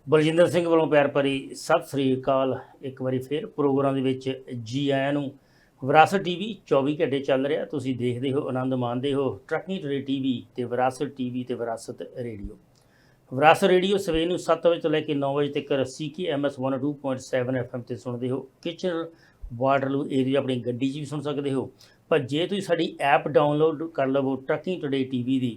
ਬਲਜਿੰਦਰ ਸਿੰਘ ਵੱਲੋਂ ਪਿਆਰ ਭਰੀ ਸਤਿ ਸ੍ਰੀ ਅਕਾਲ। ਇੱਕ ਵਾਰੀ ਫਿਰ ਪ੍ਰੋਗਰਾਮ ਦੇ ਵਿੱਚ ਜੀ ਆਇਆਂ ਨੂੰ। ਵਿਰਾਸਤ ਟੀਵੀ 24 ਘੰਟੇ ਚੱਲ ਰਿਹਾ, ਤੁਸੀਂ ਦੇਖਦੇ ਹੋ, ਆਨੰਦ ਮਾਣਦੇ ਹੋ। ਟਰੱਕਿੰਗ ਟੂਡੇ ਟੀਵੀ ਤੇ ਵਿਰਾਸਤ ਟੀਵੀ ਤੇ ਵਿਰਾਸਤ ਰੇਡੀਓ। ਵਿਰਾਸਤ ਰੇਡੀਓ ਸਵੇਰ ਨੂੰ 7 ਵਜੇ ਤੋਂ ਲੈ ਕੇ 9 ਵਜੇ ਤੱਕ CKMS 102.7 FM 'ਤੇ ਸੁਣਦੇ ਹੋ। ਕਿਚਨ ਵਾਟਰਲੂ ਏਰੀਆ ਆਪਣੀ ਗੱਡੀ 'ਚ ਵੀ ਸੁਣ ਸਕਦੇ ਹੋ, ਪਰ ਜੇ ਤੁਸੀਂ ਸਾਡੀ ਐਪ ਡਾਊਨਲੋਡ ਕਰ ਲਵੋ ਟਰੱਕਿੰਗ ਟੂਡੇ ਟੀਵੀ ਦੀ,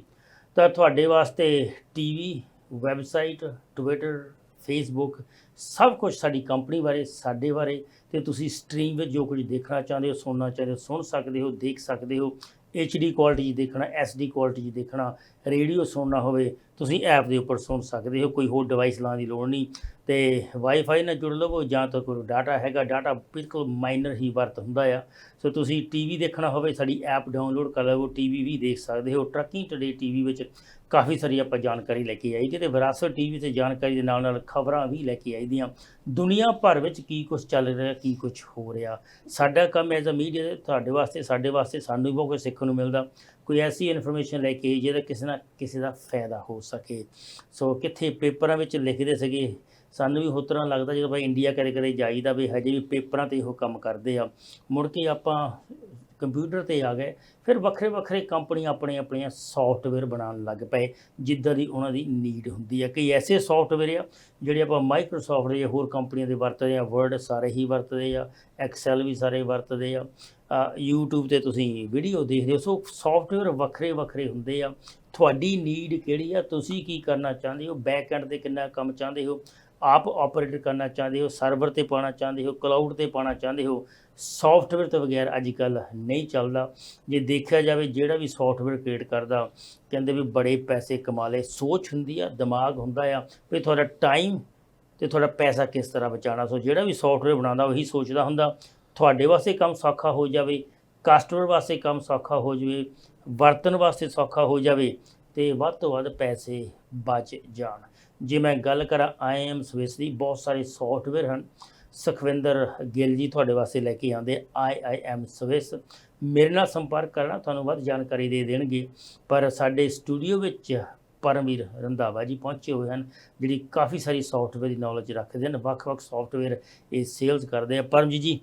ਤਾਂ ਤੁਹਾਡੇ ਵਾਸਤੇ ਟੀਵੀ, ਵੈਬਸਾਈਟ, ਟਵਿੱਟਰ, ਫੇਸਬੁੱਕ ਸਭ ਕੁਝ ਸਾਡੀ ਕੰਪਨੀ ਬਾਰੇ, ਸਾਡੇ ਬਾਰੇ, ਅਤੇ ਤੁਸੀਂ ਸਟਰੀਮ ਵਿੱਚ ਜੋ ਕੁਝ ਦੇਖਣਾ ਚਾਹੁੰਦੇ ਹੋ, ਸੁਣਨਾ ਚਾਹੁੰਦੇ ਹੋ, ਸੁਣ ਸਕਦੇ ਹੋ, ਦੇਖ ਸਕਦੇ ਹੋ। HD ਕੁਆਲਿਟੀ 'ਚ ਦੇਖਣਾ, SD ਕੁਆਲਿਟੀ 'ਚ ਦੇਖਣਾ, ਰੇਡੀਓ ਸੁਣਨਾ ਹੋਵੇ, ਤੁਸੀਂ ਐਪ ਦੇ ਉੱਪਰ ਸੁਣ ਸਕਦੇ ਹੋ। ਕੋਈ ਹੋਰ ਡਿਵਾਈਸ ਲਾਉਣ ਦੀ ਲੋੜ ਨਹੀਂ। ਅਤੇ ਵਾਈਫਾਈ ਨਾਲ ਜੁੜ ਲਵੋ ਜਾਂ ਤਾਂ ਕੋਈ ਡਾਟਾ ਹੈਗਾ, ਡਾਟਾ ਬਿਲਕੁਲ ਮਾਈਨਰ ਹੀ ਵਰਤ ਹੁੰਦਾ ਆ। ਸੋ ਤੁਸੀਂ TV ਦੇਖਣਾ ਹੋਵੇ, ਸਾਡੀ ਐਪ ਡਾਊਨਲੋਡ ਕਰ ਲਵੋ, TV ਵੀ ਦੇਖ ਸਕਦੇ ਹੋ। ਟਰੱਕਿੰਗ ਟੂਡੇ ਟੀਵੀ ਵਿੱਚ ਕਾਫੀ ਸਾਰੀ ਆਪਾਂ ਜਾਣਕਾਰੀ ਲੈ ਕੇ ਆਈ ਦੀ, ਅਤੇ ਵਿਰਾਸਤ ਟੀਵੀ 'ਤੇ ਜਾਣਕਾਰੀ ਦੇ ਨਾਲ ਨਾਲ ਖਬਰਾਂ ਵੀ ਲੈ ਕੇ ਆਈ ਦੀਆਂ। ਦੁਨੀਆ ਭਰ ਵਿੱਚ ਕੀ ਕੁਛ ਚੱਲ ਰਿਹਾ, ਕੀ ਕੁਛ ਹੋ ਰਿਹਾ। ਸਾਡਾ ਕੰਮ ਐਜ਼ ਅ ਮੀਡੀਆ ਤੁਹਾਡੇ ਵਾਸਤੇ, ਸਾਡੇ ਵਾਸਤੇ, ਸਾਨੂੰ ਵੀ ਬਹੁਤ ਕੁਛ ਸਿੱਖਣ ਨੂੰ ਮਿਲਦਾ। ਕੋਈ ਐਸੀ ਇਨਫੋਰਮੇਸ਼ਨ ਲੈ ਕੇ ਜਿਹਦਾ ਕਿਸੇ ਨਾ ਕਿਸੇ ਦਾ ਫਾਇਦਾ ਹੋ ਸਕੇ। ਸੋ ਕਿੱਥੇ ਪੇਪਰਾਂ ਵਿੱਚ ਲਿਖਦੇ ਸੀਗੇ, ਸਾਨੂੰ ਵੀ ਹੋਰ ਤਰ੍ਹਾਂ ਲੱਗਦਾ ਜਦੋਂ ਆਪਾਂ ਇੰਡੀਆ ਕਦੇ ਕਦੇ ਜਾਈਦਾ ਵੀ ਹਜੇ ਵੀ ਪੇਪਰਾਂ 'ਤੇ ਇਹੋ ਕੰਮ ਕਰਦੇ ਆ। ਮੁੜ ਕੇ ਆਪਾਂ ਕੰਪਿਊਟਰ 'ਤੇ ਆ ਗਏ, ਫਿਰ ਵੱਖਰੇ ਵੱਖਰੇ ਕੰਪਨੀਆਂ ਆਪਣੀਆਂ ਸੋਫਟਵੇਅਰ ਬਣਾਉਣ ਲੱਗ ਪਏ ਜਿੱਦਾਂ ਦੀ ਉਹਨਾਂ ਦੀ ਨੀਡ ਹੁੰਦੀ ਆ। ਕਈ ਐਸੇ ਸੋਫਟਵੇਅਰ ਆ ਜਿਹੜੇ ਆਪਾਂ ਮਾਈਕਰੋਸਾਫਟ ਜਾਂ ਹੋਰ ਕੰਪਨੀਆਂ ਦੇ ਵਰਤਦੇ ਆ, ਵਰਡ ਸਾਰੇ ਹੀ ਵਰਤਦੇ ਆ, ਐਕਸੈਲ ਵੀ ਸਾਰੇ ਵਰਤਦੇ ਆ। YouTube 'ਤੇ ਤੁਸੀਂ ਵੀਡੀਓ ਦੇਖਦੇ ਹੋ। ਸੋ ਸੋਫਟਵੇਅਰ ਵੱਖਰੇ ਵੱਖਰੇ ਹੁੰਦੇ ਆ। ਤੁਹਾਡੀ ਨੀਡ ਕਿਹੜੀ ਆ, ਤੁਸੀਂ ਕੀ ਕਰਨਾ ਚਾਹੁੰਦੇ ਹੋ, ਬੈਕ ਐਂਡ 'ਤੇ ਕਿੰਨਾ ਕੰਮ ਚਾਹੁੰਦੇ ਹੋ, ਆਪ ਆਪਰੇਟ ਕਰਨਾ ਚਾਹੁੰਦੇ ਹੋ, ਸਰਵਰ 'ਤੇ ਪਾਉਣਾ ਚਾਹੁੰਦੇ ਹੋ, ਕਲਾਊਡ 'ਤੇ ਪਾਉਣਾ ਚਾਹੁੰਦੇ ਹੋ। ਸੋਫਟਵੇਅਰ ਤੋਂ ਬਗੈਰ ਅੱਜ ਕੱਲ੍ਹ ਨਹੀਂ ਚੱਲਦਾ। ਜੇ ਦੇਖਿਆ ਜਾਵੇ ਜਿਹੜਾ ਵੀ ਸੋਫਟਵੇਅਰ ਕ੍ਰੀਏਟ ਕਰਦਾ, ਕਹਿੰਦੇ ਵੀ ਬੜੇ ਪੈਸੇ ਕਮਾ ਲਏ। ਸੋਚ ਹੁੰਦੀ ਆ, ਦਿਮਾਗ ਹੁੰਦਾ ਆ ਵੀ ਤੁਹਾਡਾ ਟਾਈਮ ਅਤੇ ਤੁਹਾਡਾ ਪੈਸਾ ਕਿਸ ਤਰ੍ਹਾਂ ਬਚਾਉਣਾ। ਸੋ ਜਿਹੜਾ ਵੀ ਸੋਫਟਵੇਅਰ ਬਣਾਉਂਦਾ ਉਹੀ ਸੋਚਦਾ ਹੁੰਦਾ ਤੁਹਾਡੇ ਵਾਸਤੇ ਕੰਮ ਸੌਖਾ ਹੋ ਜਾਵੇ, ਕਸਟਮਰ ਵਾਸਤੇ ਕੰਮ ਸੌਖਾ ਹੋ ਜਾਵੇ, ਵਰਤਣ ਵਾਸਤੇ ਸੌਖਾ ਹੋ ਜਾਵੇ, ਅਤੇ ਵੱਧ ਤੋਂ ਵੱਧ ਪੈਸੇ ਬਚ ਜਾਣ। ਜੇ ਮੈਂ ਗੱਲ ਕਰਾਂ IIM ਸਵਿਸ ਦੀ, ਬਹੁਤ ਸਾਰੇ ਸੋਫਟਵੇਅਰ ਹਨ। ਸੁਖਵਿੰਦਰ ਗਿੱਲ ਜੀ ਤੁਹਾਡੇ ਵਾਸਤੇ ਲੈ ਕੇ ਆਉਂਦੇ IIM ਸਵਿਸ। ਮੇਰੇ ਨਾਲ ਸੰਪਰਕ ਕਰਨਾ, ਤੁਹਾਨੂੰ ਵੱਧ ਜਾਣਕਾਰੀ ਦੇ ਦੇਣਗੇ। ਪਰ ਸਾਡੇ ਸਟੂਡੀਓ ਵਿੱਚ ਪਰਮਵੀਰ ਰੰਧਾਵਾ ਜੀ ਪਹੁੰਚੇ ਹੋਏ ਹਨ, ਜਿਹੜੀ ਕਾਫੀ ਸਾਰੀ ਸੋਫਟਵੇਅਰ ਦੀ ਨੌਲੇਜ ਰੱਖਦੇ ਹਨ। ਵੱਖ-ਵੱਖ ਸੋਫਟਵੇਅਰ ਇਹ ਸੇਲਸ ਕਰਦੇ ਆ। ਪਰਮਜੀਤ ਜੀ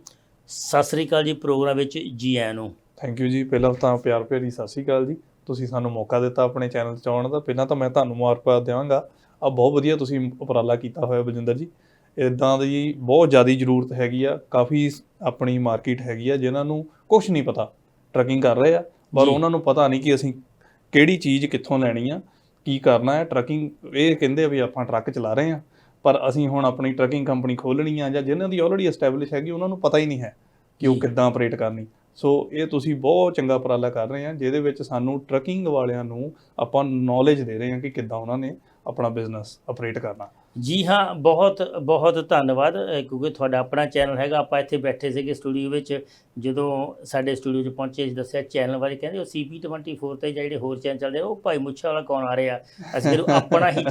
ਸਤਿ ਸ੍ਰੀ ਅਕਾਲ ਜੀ, ਪ੍ਰੋਗਰਾਮ ਵਿੱਚ ਜੀ ਆਇਆਂ ਨੂੰ। ਥੈਂਕ ਯੂ ਜੀ। ਪਹਿਲਾਂ ਤਾਂ ਪਿਆਰ ਭਰੀ ਸਤਿ ਸ਼੍ਰੀ ਅਕਾਲ ਜੀ। ਤੁਸੀਂ ਸਾਨੂੰ ਮੌਕਾ ਦਿੱਤਾ ਆਪਣੇ ਚੈਨਲ 'ਚ ਆਉਣ ਦਾ। ਪਹਿਲਾਂ ਤਾਂ ਮੈਂ ਤੁਹਾਨੂੰ ਮੁਬਾਰਕਬਾਦ ਦੇਵਾਂਗਾ। ਬਹੁਤ ਵਧੀਆ ਤੁਸੀਂ ਉਪਰਾਲਾ ਕੀਤਾ ਹੋਇਆ ਬਲਜਿੰਦਰ ਜੀ। ਇੱਦਾਂ ਦੀ ਬਹੁਤ ਜ਼ਿਆਦਾ ਜ਼ਰੂਰਤ ਹੈਗੀ ਆ। ਕਾਫੀ ਆਪਣੀ ਮਾਰਕੀਟ ਹੈਗੀ ਆ ਜਿਨ੍ਹਾਂ ਨੂੰ ਕੁਛ ਨਹੀਂ ਪਤਾ, ਟਰੱਕਿੰਗ ਕਰ ਰਹੇ ਆ ਪਰ ਉਹਨਾਂ ਨੂੰ ਪਤਾ ਨਹੀਂ ਕਿ ਅਸੀਂ ਕਿਹੜੀ ਚੀਜ਼ ਕਿੱਥੋਂ ਲੈਣੀ ਆ, ਕੀ ਕਰਨਾ ਹੈ। ਟਰੱਕਿੰਗ ਇਹ ਕਹਿੰਦੇ ਆ ਵੀ ਆਪਾਂ ਟਰੱਕ ਚਲਾ ਰਹੇ ਹਾਂ, ਪਰ ਅਸੀਂ ਹੁਣ ਆਪਣੀ ਟਰੱਕਿੰਗ ਕੰਪਨੀ ਖੋਲ੍ਹਣੀ ਆ, ਜਾਂ ਜਿਨ੍ਹਾਂ ਦੀ ਆਲਰੇਡੀ ਐਸਟੈਬਲਿਸ਼ ਹੈਗੀ ਉਹਨਾਂ ਨੂੰ ਪਤਾ ਹੀ ਨਹੀਂ ਹੈ ਕਿ ਉਹ ਕਿੱਦਾਂ ਆਪਰੇਟ ਕਰਨੀ। ਸੋ ਇਹ ਤੁਸੀਂ ਬਹੁਤ ਚੰਗਾ ਉਪਰਾਲਾ ਕਰ ਰਹੇ ਆ, ਜਿਹਦੇ ਵਿੱਚ ਸਾਨੂੰ ਟਰੱਕਿੰਗ ਵਾਲਿਆਂ ਨੂੰ ਆਪਾਂ ਨੌਲੇਜ ਦੇ ਰਹੇ ਹਾਂ ਕਿ ਕਿੱਦਾਂ ਉਹਨਾਂ ਨੇ ਆਪਣਾ ਬਿਜ਼ਨਸ ਆਪਰੇਟ ਕਰਨਾ। ਜੀ ਹਾਂ, ਬਹੁਤ ਬਹੁਤ ਧੰਨਵਾਦ। ਕਿਉਂਕਿ ਤੁਹਾਡਾ ਆਪਣਾ ਚੈਨਲ ਹੈਗਾ। ਆਪਾਂ ਇੱਥੇ ਬੈਠੇ ਸੀਗੇ ਸਟੂਡੀਓ ਵਿੱਚ, ਜਦੋਂ ਸਾਡੇ ਸਟੂਡੀਓ 'ਚ ਪਹੁੰਚੇ ਦੱਸਿਆ ਚੈਨਲ ਬਾਰੇ, ਕਹਿੰਦੇ ਉਹ CP24 'ਤੇ ਜਾਂ ਜਿਹੜੇ ਹੋਰ ਚੈਨਲ ਚੱਲਦੇ ਉਹ ਭਾਈ ਮੁੱਛਾ ਵਾਲਾ ਕੌਣ ਆ ਰਿਹਾ। ਅਸੀਂ ਕਿਹਾ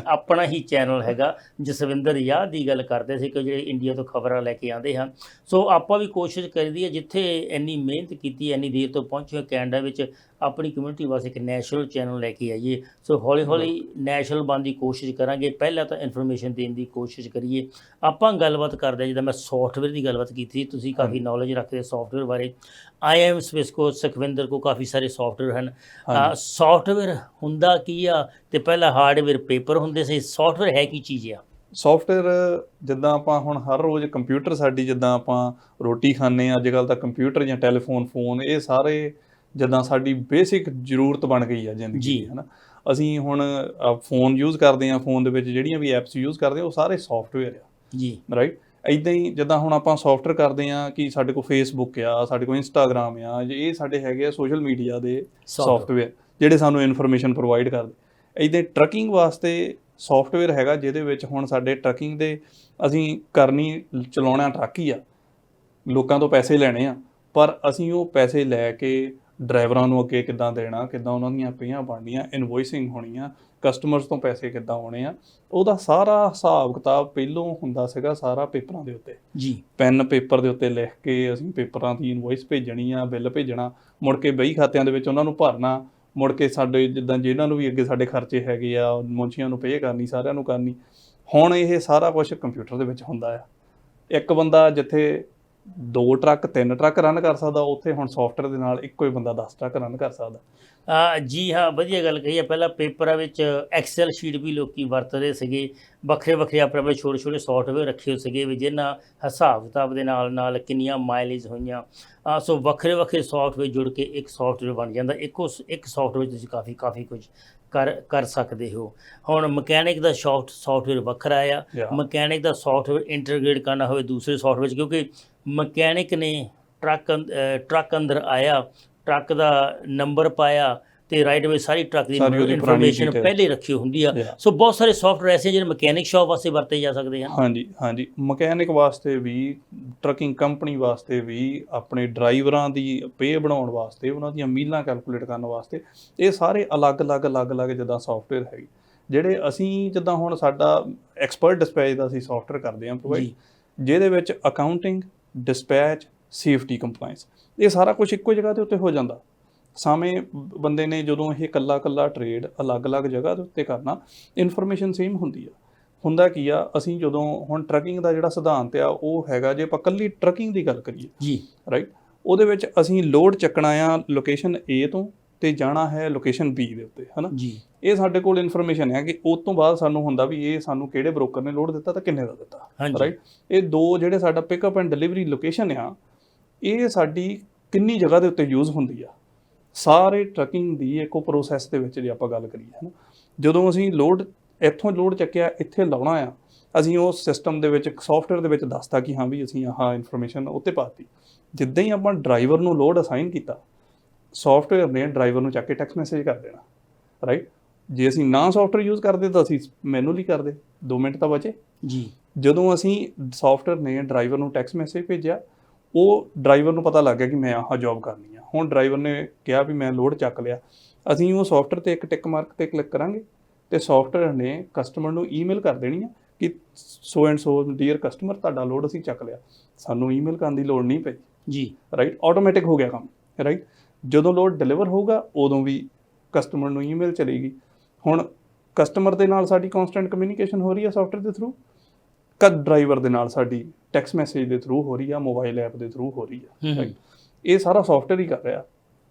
ਆਪਣਾ ਹੀ ਚੈਨਲ ਹੈਗਾ। ਜਸਵਿੰਦਰ ਯਾਦ ਦੀ ਗੱਲ ਕਰਦੇ ਸੀ ਕਿ ਜਿਹੜੇ ਇੰਡੀਆ ਤੋਂ ਖਬਰਾਂ ਲੈ ਕੇ ਆਉਂਦੇ ਹਨ। ਸੋ ਆਪਾਂ ਵੀ ਕੋਸ਼ਿਸ਼ ਕਰੀਦੀ ਹੈ, ਜਿੱਥੇ ਇੰਨੀ ਮਿਹਨਤ ਕੀਤੀ, ਇੰਨੀ ਦੇਰ ਤੋਂ ਪਹੁੰਚੇ ਹੋਏ ਕੈਨੇਡਾ ਵਿੱਚ, ਆਪਣੀ ਕਮਿਊਨਿਟੀ ਵਾਸਤੇ ਇੱਕ ਨੈਸ਼ਨਲ ਚੈਨਲ ਲੈ ਕੇ ਆਈਏ। ਸੋ ਹੌਲੀ ਹੌਲੀ ਨੈਸ਼ਨਲ ਬਣਨ ਦੀ ਕੋਸ਼ਿਸ਼ ਕਰਾਂਗੇ। ਪਹਿਲਾਂ ਤਾਂ ਇਨਫੋਰਮੇਸ਼ਨ ਦੇਣ ਦੀ ਕੋਸ਼ਿਸ਼ ਕਰੀਏ। ਆਪਾਂ ਗੱਲਬਾਤ ਕਰਦੇ, ਜਿੱਦਾਂ ਮੈਂ ਸੌਫਟਵੇਅਰ ਦੀ ਗੱਲਬਾਤ ਕੀਤੀ, ਤੁਸੀਂ ਕਾਫੀ ਨੌਲੇਜ ਰੱਖਦੇ ਸੌਫਟਵੇਅਰ ਬਾਰੇ। IIM ਸਵਿਸ ਕੋ, ਸੁਖਵਿੰਦਰ ਕੋ ਕਾਫੀ ਸਾਰੇ ਸੌਫਟਵੇਅਰ ਹਨ। ਸੌਫਟਵੇਅਰ ਹੁੰਦਾ ਕੀ ਆ, ਅਤੇ ਪਹਿਲਾਂ ਹਾਰਡਵੇਅਰ ਪੇਪਰ ਹੁੰਦੇ ਸੀ। ਸੌਫਟਵੇਅਰ ਹੈ ਕੀ ਚੀਜ਼ ਆ? ਸੌਫਟਵੇਅਰ ਜਿੱਦਾਂ ਆਪਾਂ ਹੁਣ ਹਰ ਰੋਜ਼ ਕੰਪਿਊਟਰ, ਸਾਡੀ ਜਿੱਦਾਂ ਆਪਾਂ ਰੋਟੀ ਖਾਂਦੇ ਹਾਂ ਅੱਜ ਕੱਲ੍ਹ ਤਾਂ ਕੰਪਿਊਟਰ ਜਾਂ ਟੈਲੀਫੋਨ, ਫੋਨ, ਇਹ ਸਾਰੇ ਜਿੱਦਾਂ ਸਾਡੀ ਬੇਸਿਕ ਜ਼ਰੂਰਤ ਬਣ ਗਈ ਆ ਜ਼ਿੰਦਗੀ ਦੀ, ਹੈ ਨਾ। ਅਸੀਂ ਹੁਣ ਫੋਨ ਯੂਜ਼ ਕਰਦੇ ਹਾਂ, ਫੋਨ ਦੇ ਵਿੱਚ ਜਿਹੜੀਆਂ ਵੀ ਐਪਸ ਯੂਜ਼ ਕਰਦੇ ਹਾਂ ਉਹ ਸਾਰੇ ਸੌਫਟਵੇਅਰ ਆ ਜੀ, ਰਾਈਟ। ਇੱਦਾਂ ਹੀ ਜਿੱਦਾਂ ਹੁਣ ਆਪਾਂ ਸੌਫਟਵੇਅਰ ਕਰਦੇ ਹਾਂ ਕਿ ਸਾਡੇ ਕੋਲ ਫੇਸਬੁੱਕ ਆ, ਸਾਡੇ ਕੋਲ ਇੰਸਟਾਗ੍ਰਾਮ ਆ, ਇਹ ਸਾਡੇ ਹੈਗੇ ਆ ਸੋਸ਼ਲ ਮੀਡੀਆ ਦੇ ਸੌਫਟਵੇਅਰ ਜਿਹੜੇ ਸਾਨੂੰ ਇਨਫੋਰਮੇਸ਼ਨ ਪ੍ਰੋਵਾਈਡ ਕਰਦੇ। ਇੱਦਾਂ ਟਰੱਕਿੰਗ ਵਾਸਤੇ ਸੌਫਟਵੇਅਰ ਹੈਗਾ ਜਿਹਦੇ ਵਿੱਚ ਹੁਣ ਸਾਡੇ ਟਰੱਕਿੰਗ ਦੇ ਅਸੀਂ ਚਲਾਉਣਾ ਟਰੱਕ ਹੀ ਆ, ਲੋਕਾਂ ਤੋਂ ਪੈਸੇ ਲੈਣੇ ਆ, ਪਰ ਅਸੀਂ ਉਹ ਪੈਸੇ ਲੈ ਕੇ ਡਰਾਈਵਰਾਂ ਨੂੰ ਅੱਗੇ ਕਿੱਦਾਂ ਦੇਣਾ, ਕਿੱਦਾਂ ਉਹਨਾਂ ਦੀਆਂ ਪੇਆਂ ਬਣਨੀਆਂ, ਇਨਵੋਇਸਿੰਗ ਹੋਣੀਆਂ, ਕਸਟਮਰਸ ਤੋਂ ਪੈਸੇ ਕਿੱਦਾਂ ਆਉਣੇ ਆ, ਉਹਦਾ ਸਾਰਾ ਹਿਸਾਬ ਕਿਤਾਬ ਪਹਿਲੋਂ ਹੁੰਦਾ ਸੀਗਾ ਸਾਰਾ ਪੇਪਰਾਂ ਦੇ ਉੱਤੇ। ਜੀ, ਪੈਨ ਪੇਪਰ ਦੇ ਉੱਤੇ ਲਿਖ ਕੇ ਅਸੀਂ ਪੇਪਰਾਂ ਦੀ ਇਨਵੋਇਸ ਭੇਜਣੀ ਆ, ਬਿੱਲ ਭੇਜਣਾ, ਮੁੜ ਕੇ ਬਈ ਖਾਤਿਆਂ ਦੇ ਵਿੱਚ ਉਹਨਾਂ ਨੂੰ ਭਰਨਾ, ਮੁੜ ਕੇ ਸਾਡੇ ਜਿੱਦਾਂ ਜਿਹਨਾਂ ਨੂੰ ਵੀ ਅੱਗੇ ਸਾਡੇ ਖਰਚੇ ਹੈਗੇ ਆ, ਮੁਨਸ਼ੀਆਂ ਨੂੰ ਪੇ ਕਰਨੀ, ਸਾਰਿਆਂ ਨੂੰ ਕਰਨੀ। ਹੁਣ ਇਹ ਸਾਰਾ ਕੁਝ ਕੰਪਿਊਟਰ ਦੇ ਵਿੱਚ ਹੁੰਦਾ ਆ। ਇੱਕ ਬੰਦਾ ਜਿੱਥੇ 2 ਟਰੱਕ 3 ਟਰੱਕ ਰਨ ਕਰ ਸਕਦਾ, ਉੱਥੇ ਹੁਣ ਸੌਫਟਵੇਅਰ ਦੇ ਨਾਲ ਇੱਕੋ ਹੀ ਬੰਦਾ 10 ਟਰੱਕ ਰਨ ਕਰ ਸਕਦਾ। ਜੀ ਹਾਂ, ਵਧੀਆ ਗੱਲ ਕਹੀ ਹੈ। ਪਹਿਲਾਂ ਪੇਪਰਾਂ ਵਿੱਚ ਐਕਸਲ ਸ਼ੀਟ ਵੀ ਲੋਕੀ ਵਰਤਦੇ ਸੀਗੇ, ਵੱਖਰੇ ਵੱਖਰੇ ਆਪਣੇ ਛੋਟੇ ਛੋਟੇ ਸੌਫਟਵੇਅਰ ਰੱਖੇ ਹੋਏ ਸੀਗੇ ਵੀ ਜਿਨ੍ਹਾਂ ਹਿਸਾਬ ਕਿਤਾਬ ਦੇ ਨਾਲ ਨਾਲ ਕਿੰਨੀਆਂ ਮਾਈਲੇਜ ਹੋਈਆਂ। ਸੋ ਵੱਖਰੇ ਵੱਖਰੇ ਸੌਫਟਵੇਅਰ ਜੁੜ ਕੇ ਇੱਕ ਸੌਫਟਵੇਅਰ ਬਣ ਜਾਂਦਾ। ਇੱਕ ਸੌਫਟਵੇਅਰ ਤੁਸੀਂ ਕਾਫੀ ਕੁਝ ਕਰ ਸਕਦੇ ਹੋ। ਹੁਣ ਮਕੈਨਿਕ ਦਾ ਸੌਫਟਵੇਅਰ ਵੱਖਰਾ ਆ। ਮਕੈਨਿਕ ਦਾ ਸੌਫਟਵੇਅਰ ਇੰਟਰਗ੍ਰੇਟ ਕਰਨਾ ਹੋਵੇ ਦੂਸਰੇ ਸੌਫਟਵੇਅਰ 'ਚ, ਕਿਉਂਕਿ ਮਕੈਨਿਕ ਨੇ ਟਰੱਕ ਅੰਦਰ ਆਇਆ, ਟਰੱਕ ਦਾ ਨੰਬਰ ਪਾਇਆ ਤੇ ਰਾਈਟ ਵੇ ਸਾਰੀ ਟਰੱਕ ਦੀ ਇਨਫੋਰਮੇਸ਼ਨ ਪਹਿਲੇ ਰੱਖੀ ਹੁੰਦੀ ਆ। ਸੋ ਬਹੁਤ ਸਾਰੇ ਸੌਫਟਵੇਅਰ ਐਸੇ ਜਿਹੜੇ ਮਕੈਨਿਕ ਸ਼ਾਪ ਵਾਸਤੇ ਵਰਤੇ ਜਾ ਸਕਦੇ ਹਨ। ਹਾਂਜੀ, ਮਕੈਨਿਕ ਵਾਸਤੇ ਵੀ, ਟਰੱਕਿੰਗ ਕੰਪਨੀ ਵਾਸਤੇ ਵੀ, ਆਪਣੇ ਡਰਾਈਵਰਾਂ ਦੀ ਪੇ ਬਣਾਉਣ ਵਾਸਤੇ, ਉਹਨਾਂ ਦੀਆਂ ਮੀਲਾਂ ਕੈਲਕੂਲੇਟ ਕਰਨ ਵਾਸਤੇ, ਇਹ ਸਾਰੇ ਅਲੱਗ-ਅਲੱਗ ਜਿੱਦਾਂ ਸੌਫਟਵੇਅਰ ਹੈਗੇ ਜਿਹੜੇ ਅਸੀਂ, ਜਿੱਦਾਂ ਹੁਣ ਸਾਡਾ ਐਕਸਪਰਟ ਡਿਸਪੈਚ ਦਾ ਅਸੀਂ ਸੌਫਟਵੇਅਰ ਕਰਦੇ ਹਾਂ ਪ੍ਰੋਵਾਈਡ, ਜਿਹਦੇ ਵਿੱਚ ਅਕਾਊਂਟਿੰਗ, ਡਿਸਪੈਚ, ਸੇਫਟੀ, ਕੰਪਲਾਇੰਸ, ਇਹ ਸਾਰਾ ਕੁਝ ਇੱਕੋ ਜਗ੍ਹਾ ਦੇ ਉੱਤੇ ਹੋ ਜਾਂਦਾ। ਸਾਵੇਂ ਬੰਦੇ ਨੇ ਜਦੋਂ ਇਹ ਕੱਲਾ ਟਰੇਡ ਅਲੱਗ-ਅਲੱਗ ਜਗ੍ਹਾ ਦੇ ਉੱਤੇ ਕਰਨਾ, ਇਨਫੋਰਮੇਸ਼ਨ ਸੇਮ ਹੁੰਦੀ ਆ। ਹੁੰਦਾ ਕੀ ਆ, ਅਸੀਂ ਜਦੋਂ ਹੁਣ ਟਰੱਕਿੰਗ ਦਾ ਜਿਹੜਾ ਸਿਧਾਂਤ ਆ ਉਹ ਹੈਗਾ, ਜੇ ਆਪਾਂ ਕੱਲੀ ਟਰੱਕਿੰਗ ਦੀ ਗੱਲ ਕਰੀਏ ਜੀ, ਰਾਈਟ, ਉਹਦੇ ਵਿੱਚ ਅਸੀਂ ਲੋਡ ਚੱਕਣਾ ਆ ਲੋਕੇਸ਼ਨ A ਤੋਂ ਤੇ ਜਾਣਾ ਹੈ ਲੋਕੇਸ਼ਨ B ਦੇ ਉੱਤੇ, ਹੈ ਨਾ ਜੀ। ਇਹ ਸਾਡੇ ਕੋਲ ਇਨਫੋਰਮੇਸ਼ਨ ਹੈ ਕਿ ਉਸ ਤੋਂ ਬਾਅਦ ਸਾਨੂੰ ਹੁੰਦਾ ਵੀ ਇਹ ਸਾਨੂੰ ਕਿਹੜੇ ਬ੍ਰੋਕਰ ਨੇ ਲੋਡ ਦਿੱਤਾ ਤਾਂ ਕਿੰਨੇ ਦਾ ਦਿੱਤਾ, ਰਾਈਟ। ਇਹ ਦੋ ਜਿਹੜੇ ਸਾਡਾ ਪਿਕਅਪ ਐਂਡ ਡਿਲੀਵਰੀ ਲੋਕੇਸ਼ਨ ਆ, ਇਹ ਸਾਡੀ ਕਿੰਨੀ ਜਗ੍ਹਾ ਦੇ ਉੱਤੇ ਯੂਜ਼ ਹੁੰਦੀ ਆ। ਸਾਰੇ ਟਰੱਕਿੰਗ ਦੀ ਇੱਕੋ ਪ੍ਰੋਸੈਸ ਦੇ ਵਿੱਚ ਜੇ ਆਪਾਂ ਗੱਲ ਕਰੀਏ, ਹੈ ਨਾ, ਜਦੋਂ ਅਸੀਂ ਇੱਥੋਂ ਲੋਡ ਚੱਕਿਆ ਇੱਥੇ ਲਾਉਣਾ ਆ, ਅਸੀਂ ਉਸ ਸਿਸਟਮ ਦੇ ਵਿੱਚ ਸੌਫਟਵੇਅਰ ਦੇ ਵਿੱਚ ਦੱਸਤਾ ਕਿ ਹਾਂ ਵੀ ਅਸੀਂ ਆਹ ਇਨਫੋਰਮੇਸ਼ਨ ਉੱਤੇ ਪਾਤੀ। ਜਿੱਦਾਂ ਹੀ ਆਪਾਂ ਡਰਾਈਵਰ ਨੂੰ ਲੋਡ ਅਸਾਈਨ ਕੀਤਾ, ਸੌਫਟਵੇਅਰ ਨੇ ਡਰਾਈਵਰ ਨੂੰ ਚੱਕ ਕੇ ਟੈਕਸਟ ਮੈਸੇਜ ਕਰ ਦੇਣਾ, ਰਾਈਟ। ਜੇ ਅਸੀਂ ਨਾ ਸੌਫਟਵੇਅਰ ਯੂਜ਼ ਕਰਦੇ ਤਾਂ ਅਸੀਂ ਮੈਨੂਅਲੀ ਕਰਦੇ, 2 ਮਿੰਟ ਤਾਂ ਬਚੇ ਜੀ। ਜਦੋਂ ਅਸੀਂ ਸੌਫਟਵੇਅਰ ਨੇ ਡਰਾਈਵਰ ਨੂੰ ਟੈਕਸਟ ਮੈਸੇਜ ਭੇਜਿਆ, ਉਹ ਡਰਾਈਵਰ ਨੂੰ ਪਤਾ ਲੱਗ ਗਿਆ ਕਿ ਮੈਂ ਆਹ ਜੌਬ ਕਰਨੀ ਆ। ਹੁਣ ਡਰਾਈਵਰ ਨੇ ਕਿਹਾ ਵੀ ਮੈਂ ਲੋਡ ਚੱਕ ਲਿਆ, ਅਸੀਂ ਉਹ ਸੌਫਟਵੇਅਰ 'ਤੇ ਇੱਕ ਟਿਕ ਮਾਰਕ 'ਤੇ ਕਲਿੱਕ ਕਰਾਂਗੇ ਤੇ ਸੌਫਟਵੇਅਰ ਨੇ ਕਸਟਮਰ ਨੂੰ ਈਮੇਲ ਕਰ ਦੇਣੀ ਆ ਕਿ so and so dear customer, ਤੁਹਾਡਾ ਲੋਡ ਅਸੀਂ ਚੱਕ ਲਿਆ। ਸਾਨੂੰ ਈਮੇਲ ਕਰਨ ਦੀ ਲੋੜ ਨਹੀਂ ਪਈ ਜੀ, ਰਾਈਟ। ਆਟੋਮੈਟਿਕ ਹੋ ਗਿਆ ਕੰਮ, ਰਾਈਟ। ਜਦੋਂ ਲੋਡ ਡਿਲੀਵਰ ਹੋਊਗਾ ਉਦੋਂ ਵੀ ਕਸਟਮਰ ਨੂੰ ਈਮੇਲ ਚਲੇਗੀ। ਹੁਣ ਕਸਟਮਰ ਦੇ ਨਾਲ ਸਾਡੀ ਕੌਨਸਟੈਂਟ ਕਮਿਊਨੀਕੇਸ਼ਨ ਹੋ ਰਹੀ ਹੈ ਸੌਫਟਵੇਅਰ ਦੇ ਥਰੂ, ਡਰਾਈਵਰ ਦੇ ਨਾਲ ਸਾਡੀ ਟੈਕਸਟ ਮੈਸੇਜ ਦੇ ਥਰੂ ਹੋ ਰਹੀ ਆ, ਮੋਬਾਈਲ ਐਪ ਦੇ ਥਰੂ ਹੋ ਰਹੀ ਆ, ਰਾਈਟ। ਇਹ ਸਾਰਾ ਸੌਫਟਵੇਅਰ ਹੀ ਕਰ ਰਿਹਾ।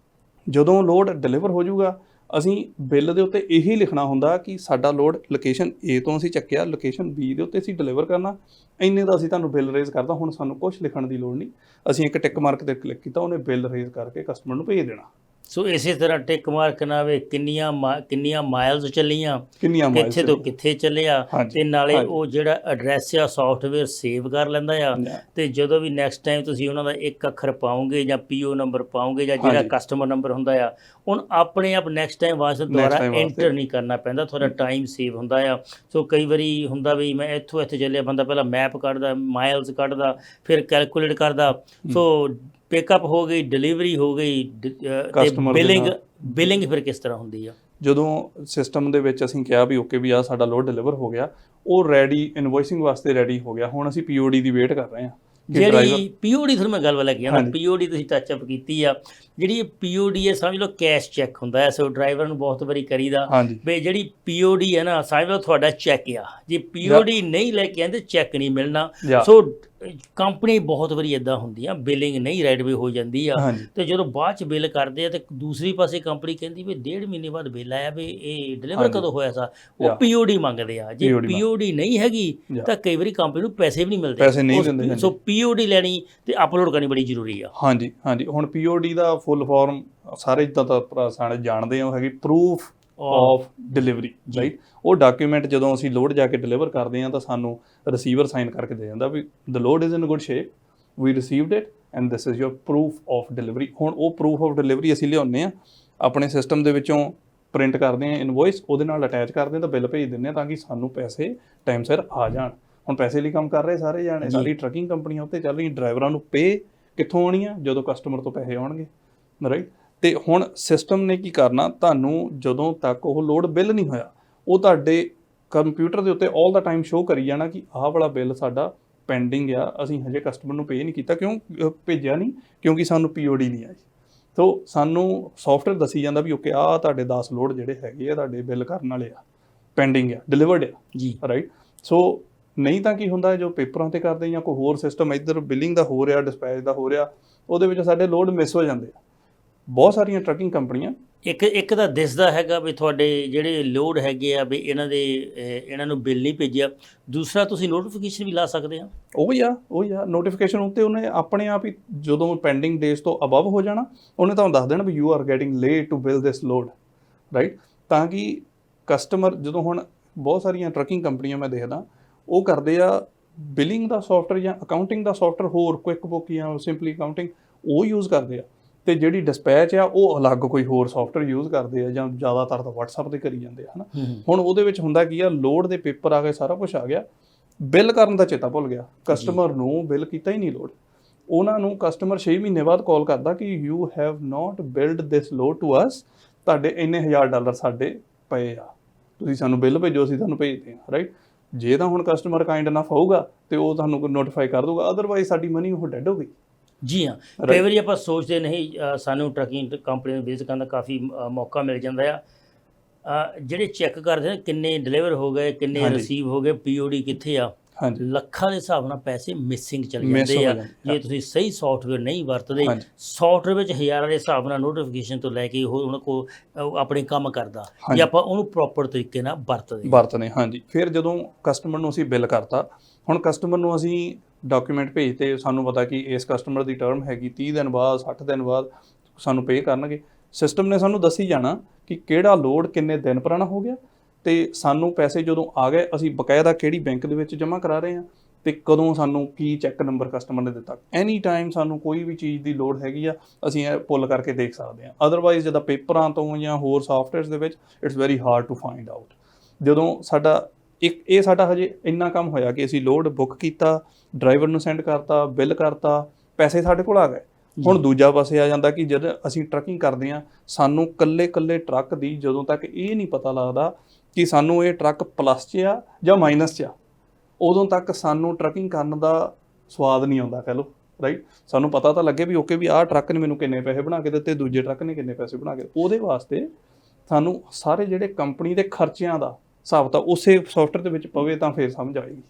ਜਦੋਂ ਲੋਡ ਡਿਲੀਵਰ ਹੋ ਜਾਊਗਾ, ਅਸੀਂ ਬਿੱਲ ਦੇ ਉੱਤੇ ਇਹੀ ਲਿਖਣਾ ਹੁੰਦਾ ਕਿ ਸਾਡਾ ਲੋਡ ਲੋਕੇਸ਼ਨ A ਤੋਂ ਅਸੀਂ ਚੱਕਿਆ, ਲੋਕੇਸ਼ਨ B ਦੇ ਉੱਤੇ ਅਸੀਂ ਡਿਲੀਵਰ ਕਰਨਾ, ਇੰਨੇ ਦਾ ਅਸੀਂ ਤੁਹਾਨੂੰ ਬਿੱਲ ਰੇਜ਼ ਕਰਦਾ। ਹੁਣ ਸਾਨੂੰ ਕੁਝ ਲਿਖਣ ਦੀ ਲੋੜ ਨਹੀਂ, ਅਸੀਂ ਇੱਕ ਟਿਕ ਮਾਰਕ 'ਤੇ ਕਲਿੱਕ ਕੀਤਾ, ਉਹਨੇ ਬਿੱਲ ਰੇਜ਼ ਕਰਕੇ ਕਸਟਮਰ ਨੂੰ ਭੇਜ ਦੇਣਾ। ਸੋ ਇਸੇ ਤਰ੍ਹਾਂ ਟਿਕ ਮਾਰਕ ਨਾਵੇ ਕਿੰਨੀਆਂ ਮਾਈਲਸ ਚੱਲੀਆਂ, ਕਿੱਥੇ ਤੋਂ ਕਿੱਥੇ ਚੱਲਿਆ, ਤੇ ਨਾਲੇ ਉਹ ਜਿਹੜਾ ਐਡਰੈਸ ਆ ਸੌਫਟਵੇਅਰ ਸੇਵ ਕਰ ਲੈਂਦਾ ਆ। ਤੇ ਜਦੋਂ ਵੀ ਨੈਕਸਟ ਟਾਈਮ ਤੁਸੀਂ ਉਹਨਾਂ ਦਾ ਇੱਕ ਅੱਖਰ ਪਾਓਗੇ ਜਾਂ PO ਨੰਬਰ ਪਾਓਗੇ ਜਾਂ ਜਿਹੜਾ ਕਸਟਮਰ ਨੰਬਰ ਹੁੰਦਾ ਆ, ਉਹਨੂੰ ਆਪਣੇ ਆਪ ਨੈਕਸਟ ਟਾਈਮ ਵਾਸਤੇ ਦੁਬਾਰਾ ਐਂਟਰ ਨਹੀਂ ਕਰਨਾ ਪੈਂਦਾ, ਤੁਹਾਡਾ ਟਾਈਮ ਸੇਵ ਹੁੰਦਾ ਆ। ਸੋ ਕਈ ਵਾਰੀ ਹੁੰਦਾ ਵੀ ਮੈਂ ਇੱਥੋਂ ਇੱਥੇ ਚੱਲਿਆ, ਬੰਦਾ ਪਹਿਲਾਂ ਮੈਪ ਕੱਢਦਾ, ਮਾਈਲਸ ਕੱਢਦਾ, ਫਿਰ ਕੈਲਕੂਲੇਟ ਕਰਦਾ। ਸੋ ਪਿਕਅਪ ਹੋ ਗਈ, ਡਿਲੀਵਰੀ ਹੋ ਗਈ, ਤੇ ਬਿਲਿੰਗ ਫਿਰ ਕਿਸ ਤਰ੍ਹਾਂ ਹੁੰਦੀ ਆ? ਜਦੋਂ ਸਿਸਟਮ ਦੇ ਵਿੱਚ ਅਸੀਂ ਕਿਹਾ ਵੀ ਓਕੇ ਵੀ ਆ ਸਾਡਾ ਲੋਡ ਡਿਲੀਵਰ ਹੋ ਗਿਆ, ਉਹ ਰੈਡੀ ਇਨਵੋਇਸਿੰਗ ਵਾਸਤੇ ਰੈਡੀ ਹੋ ਗਿਆ। ਹੁਣ ਅਸੀਂ POD ਦੀ ਵੇਟ ਕਰ ਰਹੇ ਹਾਂ। ਜਿਹੜੀ POD ਤੁਹਾਨੂੰ ਮੈਂ ਗੱਲ ਵਾਲਾ ਕੀ ਆ, POD ਤੁਸੀਂ ਟੱਚ ਅਪ ਕੀਤੀ ਆ, ਜਿਹੜੀ POD ਹੈ ਸਮਝ ਲਓ ਕੈਸ਼ ਚੈੱਕ ਹੁੰਦਾ ਹੈ। ਸੋ ਡਰਾਈਵਰ ਨੂੰ ਬਹੁਤ ਵਾਰੀ ਕਰੀਦਾ ਵੀ ਜਿਹੜੀ POD ਹੈ ਨਾ, ਸਮਝ ਲਓ ਤੁਹਾਡਾ ਚੈੱਕ ਆ, ਜੇ POD ਨਹੀਂ ਲੈ ਕੇ ਆਉਂਦੇ ਚੈੱਕ ਨਹੀਂ ਮਿਲਣਾ। ਸੋ ਕੰਪਨੀ ਬਹੁਤ ਵਾਰੀ ਇੱਦਾਂ ਹੁੰਦੀਆਂ, ਬਿਲਿੰਗ ਨਹੀਂ ਰਾਈਟ ਵੇ ਹੋ ਜਾਂਦੀ ਆ, ਤੇ ਜਦੋਂ ਬਾਅਦ 'ਚ ਬਿੱਲ ਕਰਦੇ ਆ ਤੇ ਦੂਸਰੀ ਪਾਸੇ ਕੰਪਨੀ ਕਹਿੰਦੀ ਵੀ 1.5 ਮਹੀਨੇ ਬਾਅਦ ਬਿੱਲ ਆਇਆ ਵੀ ਇਹ ਡਿਲੀਵਰ ਕਦੋਂ ਹੋਇਆ ਸਾ, ਉਹ POD ਮੰਗਦੇ ਆ। ਜੇ POD ਨਹੀਂ ਹੈਗੀ ਤਾਂ ਕਈ ਵਾਰੀ ਕੰਪਨੀ ਨੂੰ ਪੈਸੇ ਵੀ ਨਹੀਂ ਮਿਲਦੇ। ਸੋ POD ਲੈਣੀ ਤੇ ਅਪਲੋਡ ਕਰਨੀ ਬੜੀ ਜ਼ਰੂਰੀ ਆ। ਹਾਂਜੀ। ਹੁਣ POD ਦਾ ਫੁੱਲ ਫਾਰਮ ਸਾਰੇ ਜਿੱਦਾਂ ਤਾਂ ਸਾਰੇ ਜਾਣਦੇ ਹੋ ਹੈਗੀ, ਪ੍ਰੂਫ ਆਫ ਡਿਲੀਵਰੀ, ਰਾਈਟ। ਉਹ ਡਾਕੂਮੈਂਟ ਜਦੋਂ ਅਸੀਂ ਲੋਡ ਜਾ ਕੇ ਡਿਲੀਵਰ ਕਰਦੇ ਹਾਂ ਤਾਂ ਸਾਨੂੰ ਰਿਸੀਵਰ ਸਾਈਨ ਕਰਕੇ ਦੇ ਜਾਂਦਾ ਵੀ the load is in good shape, we received it and this is your proof of delivery. ਹੁਣ ਉਹ ਪ੍ਰੂਫ ਆਫ ਡਿਲੀਵਰੀ ਅਸੀਂ ਲਿਆਉਂਦੇ ਹਾਂ, ਆਪਣੇ ਸਿਸਟਮ ਦੇ ਵਿੱਚੋਂ ਪ੍ਰਿੰਟ ਕਰਦੇ ਹਾਂ ਇਨਵੋਇਸ, ਉਹਦੇ ਨਾਲ ਅਟੈਚ ਕਰਦੇ ਹਾਂ ਤਾਂ ਬਿੱਲ ਭੇਜ ਦਿੰਦੇ ਹਾਂ ਤਾਂ ਕਿ ਸਾਨੂੰ ਪੈਸੇ ਟਾਈਮ ਸਿਰ ਆ ਜਾਣ। ਹੁਣ ਪੈਸੇ ਲਈ ਕੰਮ ਕਰ ਰਹੇ ਸਾਰੇ ਜਾਣੇ, ਸਾਰੀ ਟਰੱਕਿੰਗ ਕੰਪਨੀਆਂ ਉੱਤੇ ਚੱਲ ਰਹੀਆਂ। ਡਰਾਈਵਰਾਂ ਨੂੰ ਪੇ ਕਿੱਥੋਂ ਆਉਣੀ ਆ? ਜਦੋਂ ਕਸਟਮਰ ਤੋਂ ਪੈਸੇ ਆਉਣਗੇ, ਰਾਈਟ। ਤੇ ਹੁਣ ਸਿਸਟਮ ਨੇ ਕੀ ਕਰਨਾ, ਤੁਹਾਨੂੰ ਜਦੋਂ ਤੱਕ ਉਹ ਲੋਡ ਬਿੱਲ ਨਹੀਂ ਹੋਇਆ, ਉਹ ਤੁਹਾਡੇ ਕੰਪਿਊਟਰ ਦੇ ਉੱਤੇ ਆਲ ਦਾ ਟਾਈਮ ਸ਼ੋਅ ਕਰੀ ਜਾਣਾ ਕਿ ਆਹ ਵਾਲਾ ਬਿੱਲ ਸਾਡਾ ਪੈਂਡਿੰਗ ਆ, ਅਸੀਂ ਹਜੇ ਕਸਟਮਰ ਨੂੰ ਪੇ ਨਹੀਂ ਕੀਤਾ। ਕਿਉਂ ਭੇਜਿਆ ਨਹੀਂ? ਕਿਉਂਕਿ ਸਾਨੂੰ POD ਨਹੀਂ ਆਈ। ਸੋ ਸਾਨੂੰ ਸੌਫਟਵੇਅਰ ਦੱਸੀ ਜਾਂਦਾ ਵੀ ਓਕੇ ਆਹ ਤੁਹਾਡੇ 10 ਲੋਡ ਜਿਹੜੇ ਹੈਗੇ ਆ ਤੁਹਾਡੇ ਬਿੱਲ ਕਰਨ ਵਾਲੇ ਆ, ਪੈਂਡਿੰਗ ਆ, ਡਿਲੀਵਰਡ ਆ ਜੀ, ਰਾਈਟ। ਸੋ ਨਹੀਂ ਤਾਂ ਕੀ ਹੁੰਦਾ, ਜੋ ਪੇਪਰਾਂ ਤੇ ਕਰਦੇ ਜਾਂ ਕੋਈ ਹੋਰ ਸਿਸਟਮ ਇੱਧਰ ਬਿਲਿੰਗ ਦਾ ਹੋ ਰਿਹਾ, ਡਿਸਪੈਚ ਦਾ ਹੋ ਰਿਹਾ, ਉਹਦੇ ਵਿੱਚ ਸਾਡੇ ਲੋਡ ਮਿਸ ਹੋ ਜਾਂਦੇ ਆ। ਬਹੁਤ ਸਾਰੀਆਂ ਟਰੱਕਿੰਗ ਕੰਪਨੀਆਂ ਇੱਕ ਤਾਂ ਦਿਸਦਾ ਹੈਗਾ ਵੀ ਤੁਹਾਡੇ ਜਿਹੜੇ ਲੋਡ ਹੈਗੇ ਆ ਵੀ ਇਹਨਾਂ ਨੂੰ ਬਿੱਲ ਨਹੀਂ ਭੇਜਿਆ। ਦੂਸਰਾ ਤੁਸੀਂ ਨੋਟੀਫਿਕੇਸ਼ਨ ਵੀ ਲਾ ਸਕਦੇ ਆ। ਉਹੀ ਆ ਨੋਟੀਫਿਕੇਸ਼ਨ ਉੱਤੇ ਉਹਨੇ ਆਪਣੇ ਆਪ ਹੀ ਜਦੋਂ ਪੈਂਡਿੰਗ ਡੇਜ਼ ਤੋਂ ਅਬਵ ਹੋ ਜਾਣਾ, ਉਹਨੇ ਤੁਹਾਨੂੰ ਦੱਸ ਦੇਣਾ ਵੀ you are getting late to bill this load, right. ਤਾਂ ਕਿ ਕਸਟਮਰ ਜਦੋਂ ਹੁਣ ਬਹੁਤ ਸਾਰੀਆਂ ਟਰੱਕਿੰਗ ਕੰਪਨੀਆਂ ਮੈਂ ਦੇਖਦਾ ਉਹ ਕਰਦੇ ਆ ਬਿਲਿੰਗ ਦਾ ਸੌਫਟਵੇਅਰ ਜਾਂ ਅਕਾਊਂਟਿੰਗ ਦਾ ਸੌਫਟਵੇਅਰ, ਹੋਰ ਕੁਇਕ ਬੁੱਕ ਜਾਂ ਸਿੰਪਲੀ ਅਕਾਊਂਟਿੰਗ ਉਹ ਯੂਜ਼ ਕਰਦੇ ਆ, ਤੇ ਜਿਹੜੀ ਡਿਸਪੈਚ ਆ ਉਹ ਅਲੱਗ ਕੋਈ ਹੋਰ ਸੌਫਟਵੇਅਰ ਯੂਜ਼ ਕਰਦੇ ਆ, ਜਾਂ ਜ਼ਿਆਦਾਤਰ ਤਾਂ WhatsApp ਤੇ ਕਰੀ ਜਾਂਦੇ ਆ, ਹਨਾ। ਹੁਣ ਉਹਦੇ ਵਿੱਚ ਹੁੰਦਾ ਕੀ ਆ, ਲੋਡ ਦੇ ਪੇਪਰ ਆ ਗਏ, ਸਾਰਾ ਕੁਝ ਆ ਗਿਆ, ਬਿੱਲ ਕਰਨ ਦਾ ਚੇਤਾ ਭੁੱਲ ਗਿਆ, ਕਸਟਮਰ ਨੂੰ ਬਿੱਲ ਕੀਤਾ ਹੀ ਨਹੀਂ ਲੋਡ। ਉਹਨਾਂ ਨੂੰ ਕਸਟਮਰ 6 ਮਹੀਨੇ ਬਾਅਦ ਕਾਲ ਕਰਦਾ ਕਿ you have not build this load to us, ਤੁਹਾਡੇ ਇੰਨੇ $1000 ਸਾਡੇ ਪਏ ਆ, ਤੁਸੀਂ ਸਾਨੂੰ ਬਿੱਲ ਭੇਜੋ, ਅਸੀਂ ਤੁਹਾਨੂੰ ਭੇਜਦੇ ਹਾਂ, ਰਾਈਟ। ਜੇ ਤਾਂ ਹੁਣ ਕਸਟਮਰ ਕਾਈਂਡ ਇਨਫ ਹੋਊਗਾ ਤੇ ਉਹ ਤੁਹਾਨੂੰ ਨੋਟੀਫਾਈ ਕਰ ਦੂਗਾ, ਅਦਰਵਾਈਜ਼ ਸਾਡੀ ਮਨੀ ਉਹ ਡੈਡ ਹੋ ਗਈ। ਜੀ ਹਾਂ, ਕਈ ਵਾਰੀ ਆਪਾਂ ਸੋਚਦੇ ਨਹੀਂ, ਸਾਨੂੰ ਟਰੱਕਿੰਗ ਕੰਪਨੀ ਨੂੰ ਵਿਜ਼ਿਟ ਕਰਨ ਦਾ ਕਾਫੀ ਮੌਕਾ ਮਿਲ ਜਾਂਦਾ ਆ। ਜਿਹੜੇ ਚੈੱਕ ਕਰਦੇ ਨੇ ਕਿੰਨੇ ਡਿਲੀਵਰ ਹੋ ਗਏ, ਕਿੰਨੇ ਰਿਸੀਵ ਹੋ ਗਏ, POD ਕਿੱਥੇ ਆ, ਲੱਖਾਂ ਦੇ ਹਿਸਾਬ ਨਾਲ ਪੈਸੇ ਮਿਸਿੰਗ ਚੱਲ ਜਾਂਦੇ ਆ ਜੇ ਤੁਸੀਂ ਸਹੀ ਸੌਫਟਵੇਅਰ ਨਹੀਂ ਵਰਤਦੇ। ਸੌਫਟਵੇਅਰ ਵਿੱਚ ਹਜ਼ਾਰਾਂ ਦੇ ਹਿਸਾਬ ਨਾਲ ਨੋਟੀਫਿਕੇਸ਼ਨ ਤੋਂ ਲੈ ਕੇ ਉਹ ਉਹਨਾਂ ਕੋਲ ਆਪਣੇ ਕੰਮ ਕਰਦਾ, ਜੇ ਆਪਾਂ ਉਹਨੂੰ ਪ੍ਰੋਪਰ ਤਰੀਕੇ ਨਾਲ ਵਰਤਦੇ। ਹਾਂਜੀ, ਫਿਰ ਜਦੋਂ ਕਸਟਮਰ ਨੂੰ ਅਸੀਂ ਬਿੱਲ ਕਰਤਾ, ਹੁਣ ਕਸਟਮਰ ਨੂੰ ਅਸੀਂ ਡਾਕੂਮੈਂਟ ਭੇਜਤੇ, ਸਾਨੂੰ ਪਤਾ ਕਿ ਇਸ ਕਸਟਮਰ ਦੀ ਟਰਮ ਹੈਗੀ 30 ਦਿਨ ਬਾਅਦ 60 ਦਿਨ ਬਾਅਦ ਸਾਨੂੰ ਪੇ ਕਰਨਗੇ। ਸਿਸਟਮ ਨੇ ਸਾਨੂੰ ਦੱਸੀ ਜਾਣਾ ਕਿ ਕਿਹੜਾ ਲੋਡ ਕਿੰਨੇ ਦਿਨ ਪੁਰਾਣਾ ਹੋ ਗਿਆ, ਤੇ ਸਾਨੂੰ ਪੈਸੇ ਜਦੋਂ ਆ ਗਏ ਅਸੀਂ ਬਕਾਇਦਾ ਕਿਹੜੀ ਬੈਂਕ ਦੇ ਵਿੱਚ ਜਮ੍ਹਾਂ ਕਰਾ ਰਹੇ ਹਾਂ, ਤੇ ਕਦੋਂ ਸਾਨੂੰ ਕੀ ਚੈੱਕ ਨੰਬਰ ਕਸਟਮਰ ਨੇ ਦਿੱਤਾ। ਐਨੀ ਟਾਈਮ ਸਾਨੂੰ ਕੋਈ ਵੀ ਚੀਜ਼ ਦੀ ਲੋੜ ਹੈਗੀ ਆ, ਅਸੀਂ ਇਹ ਪੁੱਲ ਕਰਕੇ ਦੇਖ ਸਕਦੇ ਹਾਂ। ਅਦਰਵਾਈਜ਼ ਜਦੋਂ ਪੇਪਰਾਂ ਤੋਂ ਜਾਂ ਹੋਰ ਸੌਫਟਵੇਅਰਸ ਦੇ ਵਿੱਚ it's very hard to find out. ਜਦੋਂ ਸਾਡਾ ਇਹ ਸਾਡਾ ਹਜੇ ਇੰਨਾ ਕੰਮ ਹੋਇਆ ਕਿ ਅਸੀਂ ਲੋਡ ਬੁੱਕ ਕੀਤਾ, ਡਰਾਈਵਰ ਨੂੰ ਸੈਂਡ ਕਰਤਾ, ਬਿੱਲ ਕਰਤਾ, ਪੈਸੇ ਸਾਡੇ ਕੋਲ ਆ ਗਏ। ਹੁਣ ਦੂਜਾ ਪਾਸੇ ਆ ਜਾਂਦਾ ਕਿ ਜਦ ਅਸੀਂ ਟਰੱਕਿੰਗ ਕਰਦੇ ਹਾਂ, ਸਾਨੂੰ ਕੱਲੇ ਟਰੱਕ ਦੀ ਜਦੋਂ ਤੱਕ ਇਹ ਨਹੀਂ ਪਤਾ ਲੱਗਦਾ ਕਿ ਸਾਨੂੰ ਇਹ ਟਰੱਕ ਪਲੱਸ 'ਚ ਆ ਜਾਂ ਮਾਈਨਸ 'ਚ ਆ, ਉਦੋਂ ਤੱਕ ਸਾਨੂੰ ਟਰੱਕਿੰਗ ਕਰਨ ਦਾ ਸਵਾਦ ਨਹੀਂ ਆਉਂਦਾ, ਕਹਿ ਲਓ, ਰਾਈਟ। ਸਾਨੂੰ ਪਤਾ ਤਾਂ ਲੱਗੇ ਵੀ ਓਕੇ ਵੀ ਆਹ ਟਰੱਕ ਨੇ ਮੈਨੂੰ ਕਿੰਨੇ ਪੈਸੇ ਬਣਾ ਕੇ ਦਿੱਤੇ, ਦੂਜੇ ਟਰੱਕ ਨੇ ਕਿੰਨੇ ਪੈਸੇ ਬਣਾ ਕੇ, ਉਹਦੇ ਵਾਸਤੇ ਸਾਨੂੰ ਸਾਰੇ ਜਿਹੜੇ ਕੰਪਨੀ ਦੇ ਖਰਚਿਆਂ ਦਾ ਹਿਸਾਬ ਤਾਂ ਉਸੇ ਸੌਫਟਵੇਅਰ ਦੇ ਵਿੱਚ ਪਵੇ ਤਾਂ ਫਿਰ ਸਮਝ ਆਏਗੀ।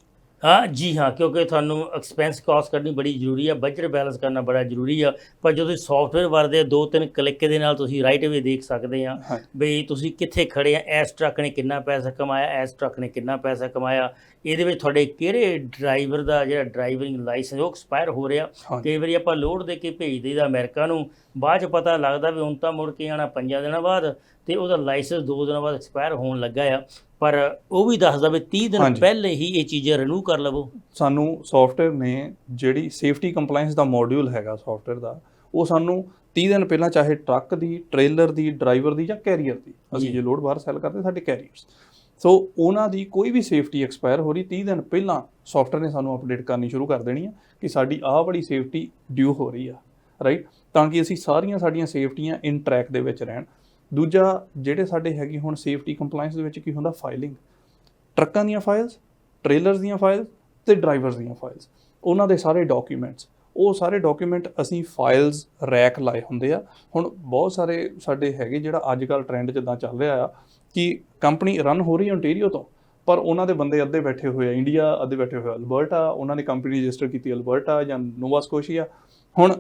ਹਾਂ ਜੀ ਹਾਂ, ਕਿਉਂਕਿ ਤੁਹਾਨੂੰ ਐਕਸਪੈਂਸ ਕਾਸਟ ਕਰਨੀ ਬੜੀ ਜ਼ਰੂਰੀ ਆ, ਬਜਟ ਬੈਲੈਂਸ ਕਰਨਾ ਬੜਾ ਜ਼ਰੂਰੀ ਆ। ਪਰ ਜਦੋਂ ਤੁਸੀਂ ਸੌਫਟਵੇਅਰ ਵਰਤਦੇ 2-3 ਕਲਿੱਕ ਦੇ ਨਾਲ ਤੁਸੀਂ ਰਾਈਟ ਅਵੇ ਦੇਖ ਸਕਦੇ ਆ ਬਈ ਤੁਸੀਂ ਕਿੱਥੇ ਖੜੇ ਆ, ਇਸ ਟਰੱਕ ਨੇ ਕਿੰਨਾ ਪੈਸਾ ਕਮਾਇਆ, ਇਸ ਟਰੱਕ ਨੇ ਕਿੰਨਾ ਪੈਸਾ ਕਮਾਇਆ, ਇਹਦੇ ਵਿੱਚ ਤੁਹਾਡੇ ਕਿਹੜੇ ਡਰਾਈਵਰ ਦਾ ਜਿਹੜਾ ਡਰਾਈਵਿੰਗ ਲਾਇਸੈਂਸ ਉਹ ਐਕਸਪਾਇਰ ਹੋ ਰਿਹਾ। ਕਈ ਵਾਰੀ ਆਪਾਂ ਲੋਡ ਦੇ ਕੇ ਭੇਜ ਦਈਦਾ ਅਮਰੀਕਾ ਨੂੰ, ਬਾਅਦ 'ਚ ਪਤਾ ਲੱਗਦਾ ਵੀ ਹੁਣ ਤਾਂ ਮੁੜ ਕੇ ਆਉਣਾ 5 ਦਿਨਾਂ ਬਾਅਦ, ਤੇ ਉਹਦਾ ਲਾਇਸੈਂਸ 2 ਦਿਨਾਂ ਬਾਅਦ ਐਕਸਪਾਇਰ ਹੋਣ ਲੱਗਾ ਆ। ਪਰ ਉਹ ਵੀ ਦੱਸਦਾ ਵੀ 30 ਦਿਨ ਪਹਿਲੇ ਹੀ ਇਹ ਚੀਜ਼ਾਂ ਰਿਨਿਊ ਕਰ ਲਵੋ। ਸਾਨੂੰ ਸੌਫਟਵੇਅਰ ਨੇ ਜਿਹੜੀ ਸੇਫਟੀ ਕੰਪਲਾਇੰਸ ਦਾ ਮੋਡਿਊਲ ਹੈਗਾ ਸੌਫਟਵੇਅਰ ਦਾ, ਉਹ ਸਾਨੂੰ 30 ਦਿਨ ਪਹਿਲਾਂ ਚਾਹੇ ਟਰੱਕ ਦੀ, ਟ੍ਰੇਲਰ ਦੀ, ਡਰਾਈਵਰ ਦੀ ਜਾਂ ਕੈਰੀਅਰ ਦੀ, ਅਸੀਂ ਜੇ ਲੋਡ ਬਾਹਰ ਸੈਲ ਕਰਦੇ ਸਾਡੇ ਕੈਰੀਅਰਸ, ਸੋ ਉਹਨਾਂ ਦੀ ਕੋਈ ਵੀ ਸੇਫਟੀ ਐਕਸਪਾਇਰ ਹੋ ਰਹੀ 30 ਦਿਨ ਪਹਿਲਾਂ ਸੌਫਟਵੇਅਰ ਨੇ ਸਾਨੂੰ ਅਪਡੇਟ ਕਰਨੀ ਸ਼ੁਰੂ ਕਰ ਦੇਣੀ ਆ ਕਿ ਸਾਡੀ ਆਹ ਵਾਲੀ ਸੇਫਟੀ ਡਿਊ ਹੋ ਰਹੀ ਆ, ਰਾਈਟ, ਤਾਂ ਕਿ ਅਸੀਂ ਸਾਡੀਆਂ ਸੇਫਟੀਆਂ ਇਨ ਟਰੈਕ ਦੇ ਵਿੱਚ ਰਹਿਣ। ਦੂਜਾ ਜਿਹੜੇ ਸਾਡੇ ਹੈਗੀ ਹੁਣ ਸੇਫਟੀ ਕੰਪਲਾਇੰਸ ਦੇ ਵਿੱਚ ਕੀ ਹੁੰਦਾ, ਫਾਈਲਿੰਗ, ਟਰੱਕਾਂ ਦੀਆਂ ਫਾਈਲਸ, ਟ੍ਰੇਲਰਸ ਦੀਆਂ ਫਾਈਲਸ ਤੇ ਡਰਾਈਵਰਸ ਦੀਆਂ ਫਾਈਲਸ, ਉਹਨਾਂ ਦੇ ਸਾਰੇ ਡਾਕੂਮੈਂਟਸ, ਉਹ ਸਾਰੇ ਡਾਕੂਮੈਂਟ ਅਸੀਂ ਫਾਈਲਸ ਰੈਕ ਲਾਏ ਹੁੰਦੇ ਆ। ਹੁਣ ਬਹੁਤ ਸਾਰੇ ਸਾਡੇ ਹੈਗੇ ਜਿਹੜਾ ਅੱਜ ਕੱਲ੍ਹ ਟ੍ਰੈਂਡ ਜਿੱਦਾਂ ਚੱਲ ਰਿਹਾ ਆ ਕਿ ਕੰਪਨੀ ਰਨ ਹੋ ਰਹੀ ਓਨਟਾਰੀਓ ਤੋਂ, ਪਰ ਉਹਨਾਂ ਦੇ ਬੰਦੇ ਅੱਧੇ ਬੈਠੇ ਹੋਏ ਆ ਇੰਡੀਆ, ਅੱਧੇ ਬੈਠੇ ਹੋਏ ਅਲਬਰਟਾ, ਉਹਨਾਂ ਨੇ ਕੰਪਨੀ ਰਜਿਸਟਰ ਕੀਤੀ ਅਲਬਰਟਾ ਜਾਂ ਨੋਵਾ ਸਕੋਸ਼ੀਆ। ਹੁਣ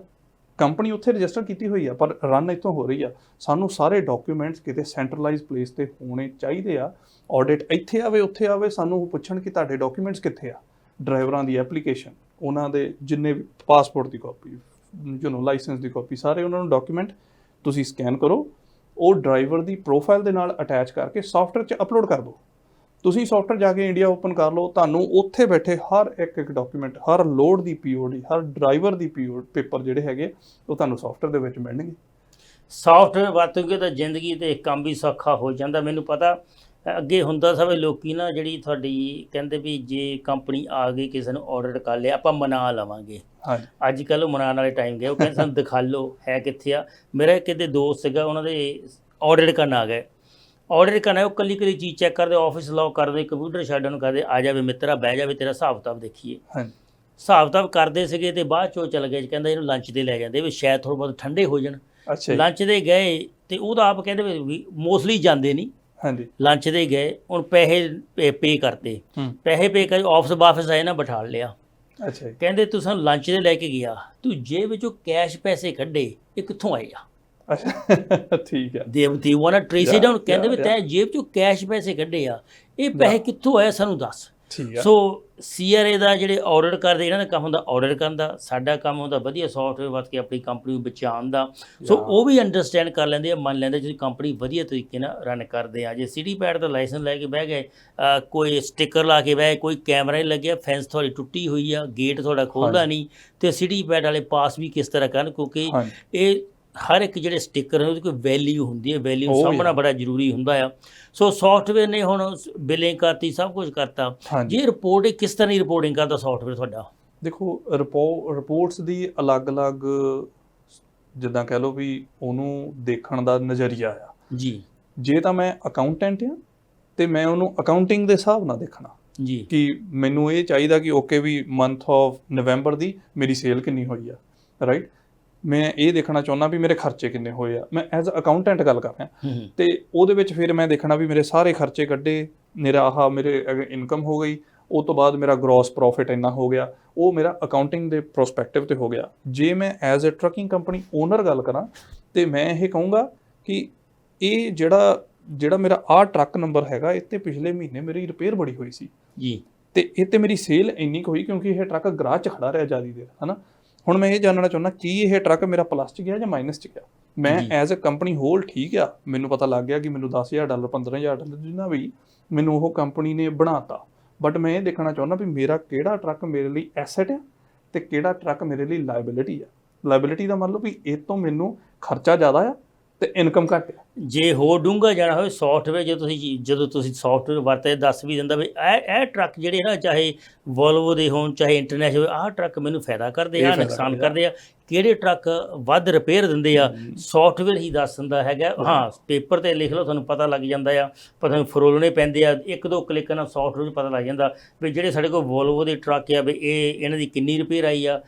ਕੰਪਨੀ ਉੱਥੇ ਰਜਿਸਟਰ ਕੀਤੀ ਹੋਈ ਆ ਪਰ ਰਨ ਇੱਥੋਂ ਹੋ ਰਹੀ ਆ। ਸਾਨੂੰ ਸਾਰੇ ਡਾਕੂਮੈਂਟਸ ਕਿਤੇ ਸੈਂਟਰਲਾਈਜ਼ ਪਲੇਸ 'ਤੇ ਹੋਣੇ ਚਾਹੀਦੇ ਆ। ਆਡਿਟ ਇੱਥੇ ਆਵੇ ਉੱਥੇ ਆਵੇ, ਸਾਨੂੰ ਉਹ ਪੁੱਛਣ ਕਿ ਤੁਹਾਡੇ ਡਾਕੂਮੈਂਟਸ ਕਿੱਥੇ ਆ, ਡਰਾਈਵਰਾਂ ਦੀ ਐਪਲੀਕੇਸ਼ਨ, ਉਹਨਾਂ ਦੇ ਜਿੰਨੇ ਵੀ ਪਾਸਪੋਰਟ ਦੀ ਕਾਪੀ, ਲਾਇਸੈਂਸ ਦੀ ਕਾਪੀ, ਸਾਰੇ ਉਹਨਾਂ ਨੂੰ ਡਾਕੂਮੈਂਟ ਤੁਸੀਂ ਸਕੈਨ ਕਰੋ, ਉਹ ਡਰਾਈਵਰ ਦੀ ਪ੍ਰੋਫਾਈਲ ਦੇ ਨਾਲ ਅਟੈਚ ਕਰਕੇ ਸੌਫਟਵੇਅਰ 'ਚ ਅਪਲੋਡ ਕਰ ਦਿਓ। ਤੁਸੀਂ ਸੌਫਟਵੇਅਰ ਜਾ ਕੇ ਇੰਡੀਆ ਓਪਨ ਕਰ ਲਓ, ਤੁਹਾਨੂੰ ਉੱਥੇ ਬੈਠੇ ਹਰ ਇੱਕ ਡਾਕੂਮੈਂਟ, ਹਰ ਲੋਡ ਦੀ POD, ਹਰ ਡਰਾਈਵਰ ਦੀ ਪੇਪਰ ਜਿਹੜੇ ਹੈਗੇ ਉਹ ਤੁਹਾਨੂੰ ਸੌਫਟਵੇਅਰ ਦੇ ਵਿੱਚ ਮਿਲਣਗੇ। ਸੌਫਟਵੇਅਰ ਵਰਤੋਗੇ ਤਾਂ ਜ਼ਿੰਦਗੀ ਤੇ ਕੰਮ ਵੀ ਸੌਖਾ ਹੋ ਜਾਂਦਾ। ਮੈਨੂੰ ਪਤਾ ਅੱਗੇ ਹੁੰਦਾ ਸਭ ਲੋਕੀ ਨਾ ਜਿਹੜੀ ਤੁਹਾਡੀ ਕਹਿੰਦੇ ਵੀ ਜੇ ਕੰਪਨੀ ਆ ਗਈ ਕਿਸੇ ਨੂੰ ਆਡਿਟ ਕਰ ਲਿਆ ਆਪਾਂ ਮਨਾ ਲਵਾਂਗੇ। ਅੱਜ ਕੱਲ੍ਹ ਉਹ ਮਨਾਉਣ ਵਾਲੇ ਟਾਈਮ ਗਏ, ਉਹ ਕਹਿੰਦੇ ਸਾਨੂੰ ਦਿਖਾ ਲਓ ਹੈ ਕਿੱਥੇ ਆ। ਮੇਰਾ ਕਿਤੇ ਦੋਸਤ ਸੀਗਾ, ਉਹਨਾਂ ਦੇ ਆਡਿਟ ਕਰਨ ਆ ਗਏ, ਆਡਿਟ ਕਰਨਾ, ਉਹ ਕੱਲੀ ਚੀਜ਼ ਚੈੱਕ ਕਰਦੇ, ਆਫਿਸ ਲੌਕ ਕਰਦੇ, ਕੰਪਿਊਟਰ ਛੱਡਣ ਨੂੰ ਕਰਦੇ, ਆ ਜਾਵੇ ਮਿੱਤਰਾ ਬਹਿ ਜਾਵੇ ਤੇਰਾ ਹਿਸਾਬ ਕਿਤਾਬ ਦੇਖੀਏ। ਹਿਸਾਬ ਕਿਤਾਬ ਕਰਦੇ ਸੀਗੇ ਤੇ ਬਾਅਦ 'ਚ ਉਹ ਚਲ ਗਏ, ਕਹਿੰਦਾ ਇਹਨੂੰ ਲੰਚ 'ਤੇ ਲੈ ਜਾਂਦੇ ਵੀ ਸ਼ਾਇਦ ਥੋੜ੍ਹਾ ਬਹੁਤ ਠੰਡੇ ਹੋ ਜਾਣ। ਲੰਚ 'ਤੇ ਗਏ ਤੇ ਉਹਦਾ ਆਪ ਕਹਿੰਦੇ ਵੀ ਮੋਸਟਲੀ ਜਾਂਦੇ ਨਹੀਂ, ਹਾਂਜੀ ਲੰਚ ਦੇ ਗਏ, ਹੁਣ ਪੈਸੇ ਪੇ ਕਰਤੇ, ਪੈਸੇ ਪੇ ਕਰ ਆਫਿਸ ਵਾਪਸ ਆਏ ਨਾ, ਬਿਠਾ ਲਿਆ। ਅੱਛਾ ਜੀ ਕਹਿੰਦੇ ਤੂੰ ਸਾਨੂੰ ਲੰਚ ਦੇ ਲੈ ਕੇ ਗਿਆ, ਤੂੰ ਜੇਬ ਵਿੱਚੋਂ ਕੈਸ਼ ਪੈਸੇ ਕੱਢੇ, ਇਹ ਕਿੱਥੋਂ ਆਏ ਆ? ਅੱਛਾ ਠੀਕ ਹੈ they want trace it down. ਕਹਿੰਦੇ ਵੀ yeah. ਤੈਂ ਜੇਬ ਚੋਂ ਕੈਸ਼ ਪੈਸੇ ਕੱਢੇ ਆ, ਇਹ ਪੈਸੇ ਕਿੱਥੋਂ ਆਏ ਸਾਨੂੰ ਦੱਸ। ਠੀਕ ਹੈ ਸੋ CRA ਦਾ ਜਿਹੜੇ ਆਡਿਟ ਕਰਦੇ, ਇਹਨਾਂ ਦਾ ਕੰਮ ਹੁੰਦਾ ਆਡਿਟ ਕਰਨ ਦਾ, ਸਾਡਾ ਕੰਮ ਹੁੰਦਾ ਵਧੀਆ ਸੌਫਟਵੇਅਰ ਵਰਤ ਕੇ ਆਪਣੀ ਕੰਪਨੀ ਨੂੰ ਬਚਾਉਣ ਦਾ। ਸੋ ਉਹ ਵੀ ਅੰਡਰਸਟੈਂਡ ਕਰ ਲੈਂਦੇ ਆ, ਮੰਨ ਲੈਂਦੇ ਤੁਸੀਂ ਕੰਪਨੀ ਵਧੀਆ ਤਰੀਕੇ ਨਾਲ ਰਨ ਕਰਦੇ ਆ। ਜੇ ਸਿਟੀ ਪੈਡ ਦਾ ਲਾਇਸੈਂਸ ਲੈ ਕੇ ਬਹਿ ਗਏ, ਕੋਈ ਸਟicker ਲਾ ਕੇ ਬਹਿ ਗਏ, ਕੋਈ ਕੈਮਰਾ ਨਹੀਂ ਲੱਗਿਆ, ਫੈਂਸ ਤੁਹਾਡੀ ਟੁੱਟੀ ਹੋਈ ਆ, ਗੇਟ ਤੁਹਾਡਾ ਖੋਲ੍ਹਦਾ ਨਹੀਂ, ਤੇ ਸਿਟੀ ਪੈਡ ਵਾਲੇ ਪਾਸ ਵੀ ਕਿਸ ਤਰ੍ਹਾਂ ਕਰਨ, ਕਿਉਂਕਿ ਇਹ ਹਰ ਇੱਕ ਜਿਹੜੇ ਸਟicker ਨੇ ਉਹਦੀ ਕੋਈ ਵੈਲਿਊ ਹੁੰਦੀ ਹੈ, ਵੈਲਿਊ ਸਾਹਮਣਾ ਬੜਾ ਜ਼ਰੂਰੀ ਹੁੰਦਾ ਆ। ਸੋ ਸੌਫਟਵੇਅਰ ਨੇ ਹੁਣ ਬਿਲਿੰਗ ਕਰਤੀ, ਸਭ ਕੁਝ ਕਰਤਾ। ਜੇ ਰਿਪੋਰਟਿੰਗ ਕਿਸ ਤਰ੍ਹਾਂ ਦੀ ਰਿਪੋਰਟਿੰਗ ਕਰਦਾ ਸੌਫਟਵੇਅਰ ਤੁਹਾਡਾ? ਦੇਖੋ ਰਿਪੋਰਟਸ ਦੀ ਅਲੱਗ-ਅਲੱਗ ਜਿੱਦਾਂ ਕਹਿ ਲਓ ਵੀ ਉਹਨੂੰ ਦੇਖਣ ਦਾ ਨਜ਼ਰੀਆ ਆ ਜੀ। ਜੇ ਤਾਂ ਮੈਂ ਅਕਾਊਂਟੈਂਟ ਆ ਤੇ ਮੈਂ ਉਹਨੂੰ ਅਕਾਊਂਟਿੰਗ ਦੇ ਹਿਸਾਬ ਨਾਲ ਦੇਖਣਾ ਜੀ, ਕਿ ਮੈਨੂੰ ਇਹ ਚਾਹੀਦਾ ਕਿ ਓਕੇ ਵੀ ਮੰਥ ਆਫ ਨਵੰਬਰ ਦੀ ਮੇਰੀ ਸੇਲ ਕਿੰਨੀ ਹੋਈ ਆ, ਰਾਈਟ। ਮੈਂ ਇਹ ਦੇਖਣਾ ਚਾਹੁੰਦਾ ਵੀ ਮੇਰੇ ਖਰਚੇ ਕਿੰਨੇ ਹੋਏ ਆ, ਮੈਂ ਐਜ਼ ਅਕਾਊਂਟੈਂਟ ਗੱਲ ਕਰ ਰਿਹਾ। ਤੇ ਉਹਦੇ ਵਿੱਚ ਫਿਰ ਮੈਂ ਦੇਖਣਾ ਵੀ ਮੇਰੇ ਸਾਰੇ ਖਰਚੇ ਕੱਢੇ, ਮੇਰਾ ਮੇਰੇ ਇਨਕਮ ਹੋ ਗਈ, ਉਹ ਤੋਂ ਬਾਅਦ ਮੇਰਾ ਗ੍ਰੋਸ ਪ੍ਰੋਫਿਟ ਇੰਨਾ ਹੋ ਗਿਆ, ਉਹ ਮੇਰਾ ਅਕਾਊਂਟਿੰਗ ਦੇ ਪ੍ਰੋਸਪੈਕਟਿਵ ਤੇ ਹੋ ਗਿਆ। ਜੇ ਮੈਂ as a trucking company owner ਗੱਲ ਕਰਾਂ ਤੇ ਮੈਂ ਇਹ ਕਹੂੰਗਾ ਕਿ ਇਹ ਜਿਹੜਾ ਮੇਰਾ ਆਹ ਟਰੱਕ ਨੰਬਰ ਹੈਗਾ, ਇਹ 'ਤੇ ਪਿਛਲੇ ਮਹੀਨੇ ਮੇਰੀ ਰਿਪੇਅਰ ਬੜੀ ਹੋਈ ਸੀ ਜੀ, ਤੇ ਇਹ 'ਤੇ ਮੇਰੀ ਸੇਲ ਇੰਨੀ ਕੁ ਹੋਈ ਕਿਉਂਕਿ ਇਹ ਟਰੱਕ ਗਰਾਜ 'ਚ ਖੜਾ ਰਿਹਾ ਜ਼ਿਆਦਾ ਦੇਰ, ਹੈ ਨਾ। ਹੁਣ ਮੈਂ ਇਹ ਜਾਣਨਾ ਚਾਹੁੰਦਾ ਕਿ ਇਹ ਟਰੱਕ ਮੇਰਾ ਪਲੱਸ 'ਚ ਗਿਆ ਜਾਂ ਮਾਈਨਸ 'ਚ ਗਿਆ। ਮੈਂ ਐਜ਼ ਅ ਕੰਪਨੀ ਹੋਲ ਠੀਕ ਆ, ਮੈਨੂੰ ਪਤਾ ਲੱਗ ਗਿਆ ਕਿ ਮੈਨੂੰ $10,000 $15,000 ਜਿੰਨਾ ਵੀ ਮੈਨੂੰ ਉਹ ਕੰਪਨੀ ਨੇ ਬਣਾਤਾ, ਬਟ ਮੈਂ ਇਹ ਦੇਖਣਾ ਚਾਹੁੰਦਾ ਵੀ ਮੇਰਾ ਕਿਹੜਾ ਟਰੱਕ ਮੇਰੇ ਲਈ ਐਸੈਟ ਆ ਤੇ ਕਿਹੜਾ ਟਰੱਕ ਮੇਰੇ ਲਈ ਲਾਇਬਿਲਿਟੀ ਆ। ਲਾਇਬਿਲਿਟੀ ਦਾ ਮਤਲਬ ਵੀ ਇਹ ਤੋਂ ਮੈਨੂੰ ਖਰਚਾ ਜ਼ਿਆਦਾ ਆ ਤੇ ਇਨਕਮ ਘੱਟ ਆ। ਜੇ ਹੋਰ ਡੂੰਘਾ ਜਾਣਾ ਹੋਵੇ ਸੌਫਟਵੇਅਰ, ਜਦੋਂ ਤੁਸੀਂ ਸੌਫਟਵੇਅਰ ਵਰਤਦੇ ਦੱਸ ਵੀ ਦਿੰਦਾ ਵੀ ਇਹ ਟਰੱਕ ਜਿਹੜੇ ਨਾ ਚਾਹੇ ਵੋਲਵੋ ਦੇ ਹੋਣ ਚਾਹੇ ਇੰਟਰਨੈਸ਼ਨਲ, ਆਹ ਟਰੱਕ ਮੈਨੂੰ ਫਾਇਦਾ ਕਰਦੇ ਆ, ਨੁਕਸਾਨ ਕਰਦੇ ਆ, ਕਿਹੜੇ ਟਰੱਕ ਵੱਧ ਰਿਪੇਅਰ ਦਿੰਦੇ ਆ, ਸੌਫਟਵੇਅਰ ਹੀ ਦੱਸ ਦਿੰਦਾ ਹੈਗਾ। ਹਾਂ, ਪੇਪਰ 'ਤੇ ਲਿਖ ਲਓ, ਤੁਹਾਨੂੰ ਪਤਾ ਲੱਗ ਜਾਂਦਾ ਆ, ਪਰ ਤੁਹਾਨੂੰ ਫਰੋਲਣੇ ਪੈਂਦੇ ਆ, 1-2 ਕਲਿੱਕ ਨਾਲ ਸੌਫਟਵੇਅਰ 'ਚ ਪਤਾ ਲੱਗ ਜਾਂਦਾ ਵੀ ਜਿਹੜੇ ਸਾਡੇ ਕੋਲ ਵੋਲਵੋ ਦੇ ਟਰੱਕ ਆ ਵੀ ਇਹਨਾਂ ਦੀ ਕਿੰਨੀ ਰਿਪੇਅਰ ਆਈ ਆ,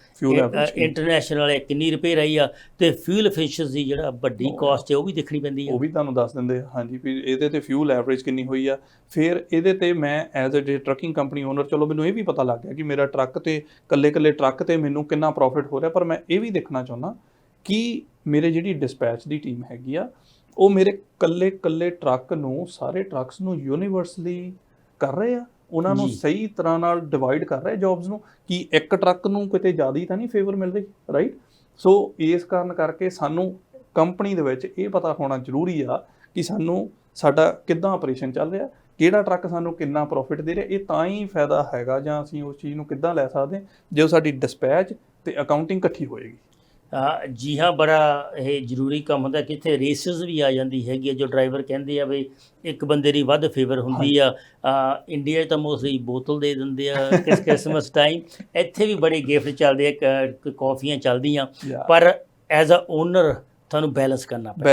ਇੰਟਰਨੈਸ਼ਨਲ ਵਾਲੇ ਕਿੰਨੀ ਰਿਪੇਅਰ ਆਈ ਆ, ਤੇ ਫਿਊਲ ਐਫੀਸ਼ੀਐਂਸੀ ਜਿਹੜਾ ਵੱਡੀ ਕਾਸਟ ਹੈ ਉਹ ਵੀ ਦੇਖਣੀ ਪੈਂਦੀ ਆ, ਉਹ ਵੀ ਤੁਹਾਨੂੰ ਦੱਸ ਦਿੰਦੇ ਆ। ਹਾਂਜੀ, ਵੀ ਇਹਦੇ 'ਤੇ ਫਿਊਲ ਐਵਰੇਜ ਕਿੰਨੀ ਹੋਈ ਆ। ਫਿਰ ਇਹਦੇ 'ਤੇ ਮੈਂ as a trucking company owner, ਚਲੋ ਮੈਨੂੰ ਇਹ ਵੀ ਪਤਾ ਲੱਗ ਗਿਆ ਕਿ ਮੇਰਾ ਟਰੱਕ 'ਤੇ ਇਕੱਲੇ ਟਰੱਕ 'ਤੇ ਮੈਨੂੰ ਕਿੰਨਾ ਪ੍ਰੋਫਿਟ ਹੋ ਰਿਹਾ, ਪਰ ਮੈਂ ਇਹ ਵੀ ਦੇਖਣਾ ਚਾਹੁੰਦਾ ਕਿ ਮੇਰੇ ਜਿਹੜੀ ਡਿਸਪੈਚ ਦੀ ਟੀਮ ਹੈਗੀ ਆ, ਉਹ ਮੇਰੇ ਇਕੱਲੇ ਟਰੱਕ ਨੂੰ, ਸਾਰੇ ਟਰੱਕਸ ਨੂੰ ਯੂਨੀਵਰਸਲੀ ਕਰ ਰਹੇ ਆ, ਉਹਨਾਂ ਨੂੰ ਸਹੀ ਤਰ੍ਹਾਂ ਨਾਲ ਡਿਵਾਈਡ ਕਰ ਰਹੇ ਜੌਬਸ ਨੂੰ, ਕਿ ਇੱਕ ਟਰੱਕ ਨੂੰ ਕਿਤੇ ਜ਼ਿਆਦਾ ਤਾਂ ਨਹੀਂ ਫੇਵਰ ਮਿਲ ਰਹੀ, ਰਾਈਟ। ਸੋ ਇਸ ਕਾਰਨ ਕਰਕੇ ਸਾਨੂੰ ਕੰਪਨੀ ਦੇ ਵਿੱਚ ਇਹ ਪਤਾ ਹੋਣਾ ਜ਼ਰੂਰੀ ਆ ਕਿ ਸਾਡਾ ਕਿੱਦਾਂ ਆਪਰੇਸ਼ਨ ਚੱਲ ਰਿਹਾ, ਕਿਹੜਾ ਟਰੱਕ ਸਾਨੂੰ ਕਿੰਨਾ ਪ੍ਰੋਫਿਟ ਦੇ ਰਿਹਾ। ਇਹ ਤਾਂ ਹੀ ਫਾਇਦਾ ਹੈਗਾ ਜਾਂ ਅਸੀਂ ਉਸ ਚੀਜ਼ ਨੂੰ ਕਿੱਦਾਂ ਲੈ ਸਕਦੇ ਹਾਂ ਜੇ ਸਾਡੀ ਡਿਸਪੈਚ ਤੇ ਅਕਾਊਂਟਿੰਗ ਇਕੱਠੀ ਹੋਏਗੀ। ਜੀ ਹਾਂ, ਬੜਾ ਇਹ ਜ਼ਰੂਰੀ ਕੰਮ ਹੁੰਦਾ। ਕਿੱਥੇ ਰੇਸਿਸ ਵੀ ਆ ਜਾਂਦੀ ਹੈਗੀ ਆ, ਜੋ ਡਰਾਈਵਰ ਕਹਿੰਦੇ ਆ ਵੀ ਇੱਕ ਬੰਦੇ ਦੀ ਵੱਧ ਫੇਵਰ ਹੁੰਦੀ ਆ। ਇੰਡੀਆ 'ਚ ਤਾਂ ਮੋਸਟਲੀ ਬੋਤਲ ਦੇ ਦਿੰਦੇ ਆ ਕ੍ਰਿਸਮਸ ਟਾਈਮ, ਇੱਥੇ ਵੀ ਬੜੇ ਗਿਫਟ ਚੱਲਦੇ ਆ, ਕੌਫੀਆਂ ਚੱਲਦੀਆਂ, ਪਰ ਐਜ਼ ਅ ਓਨਰ ਤੁਹਾਨੂੰ ਬੈਲੈਂਸ ਕਰਨਾ ਪੈਣਾ।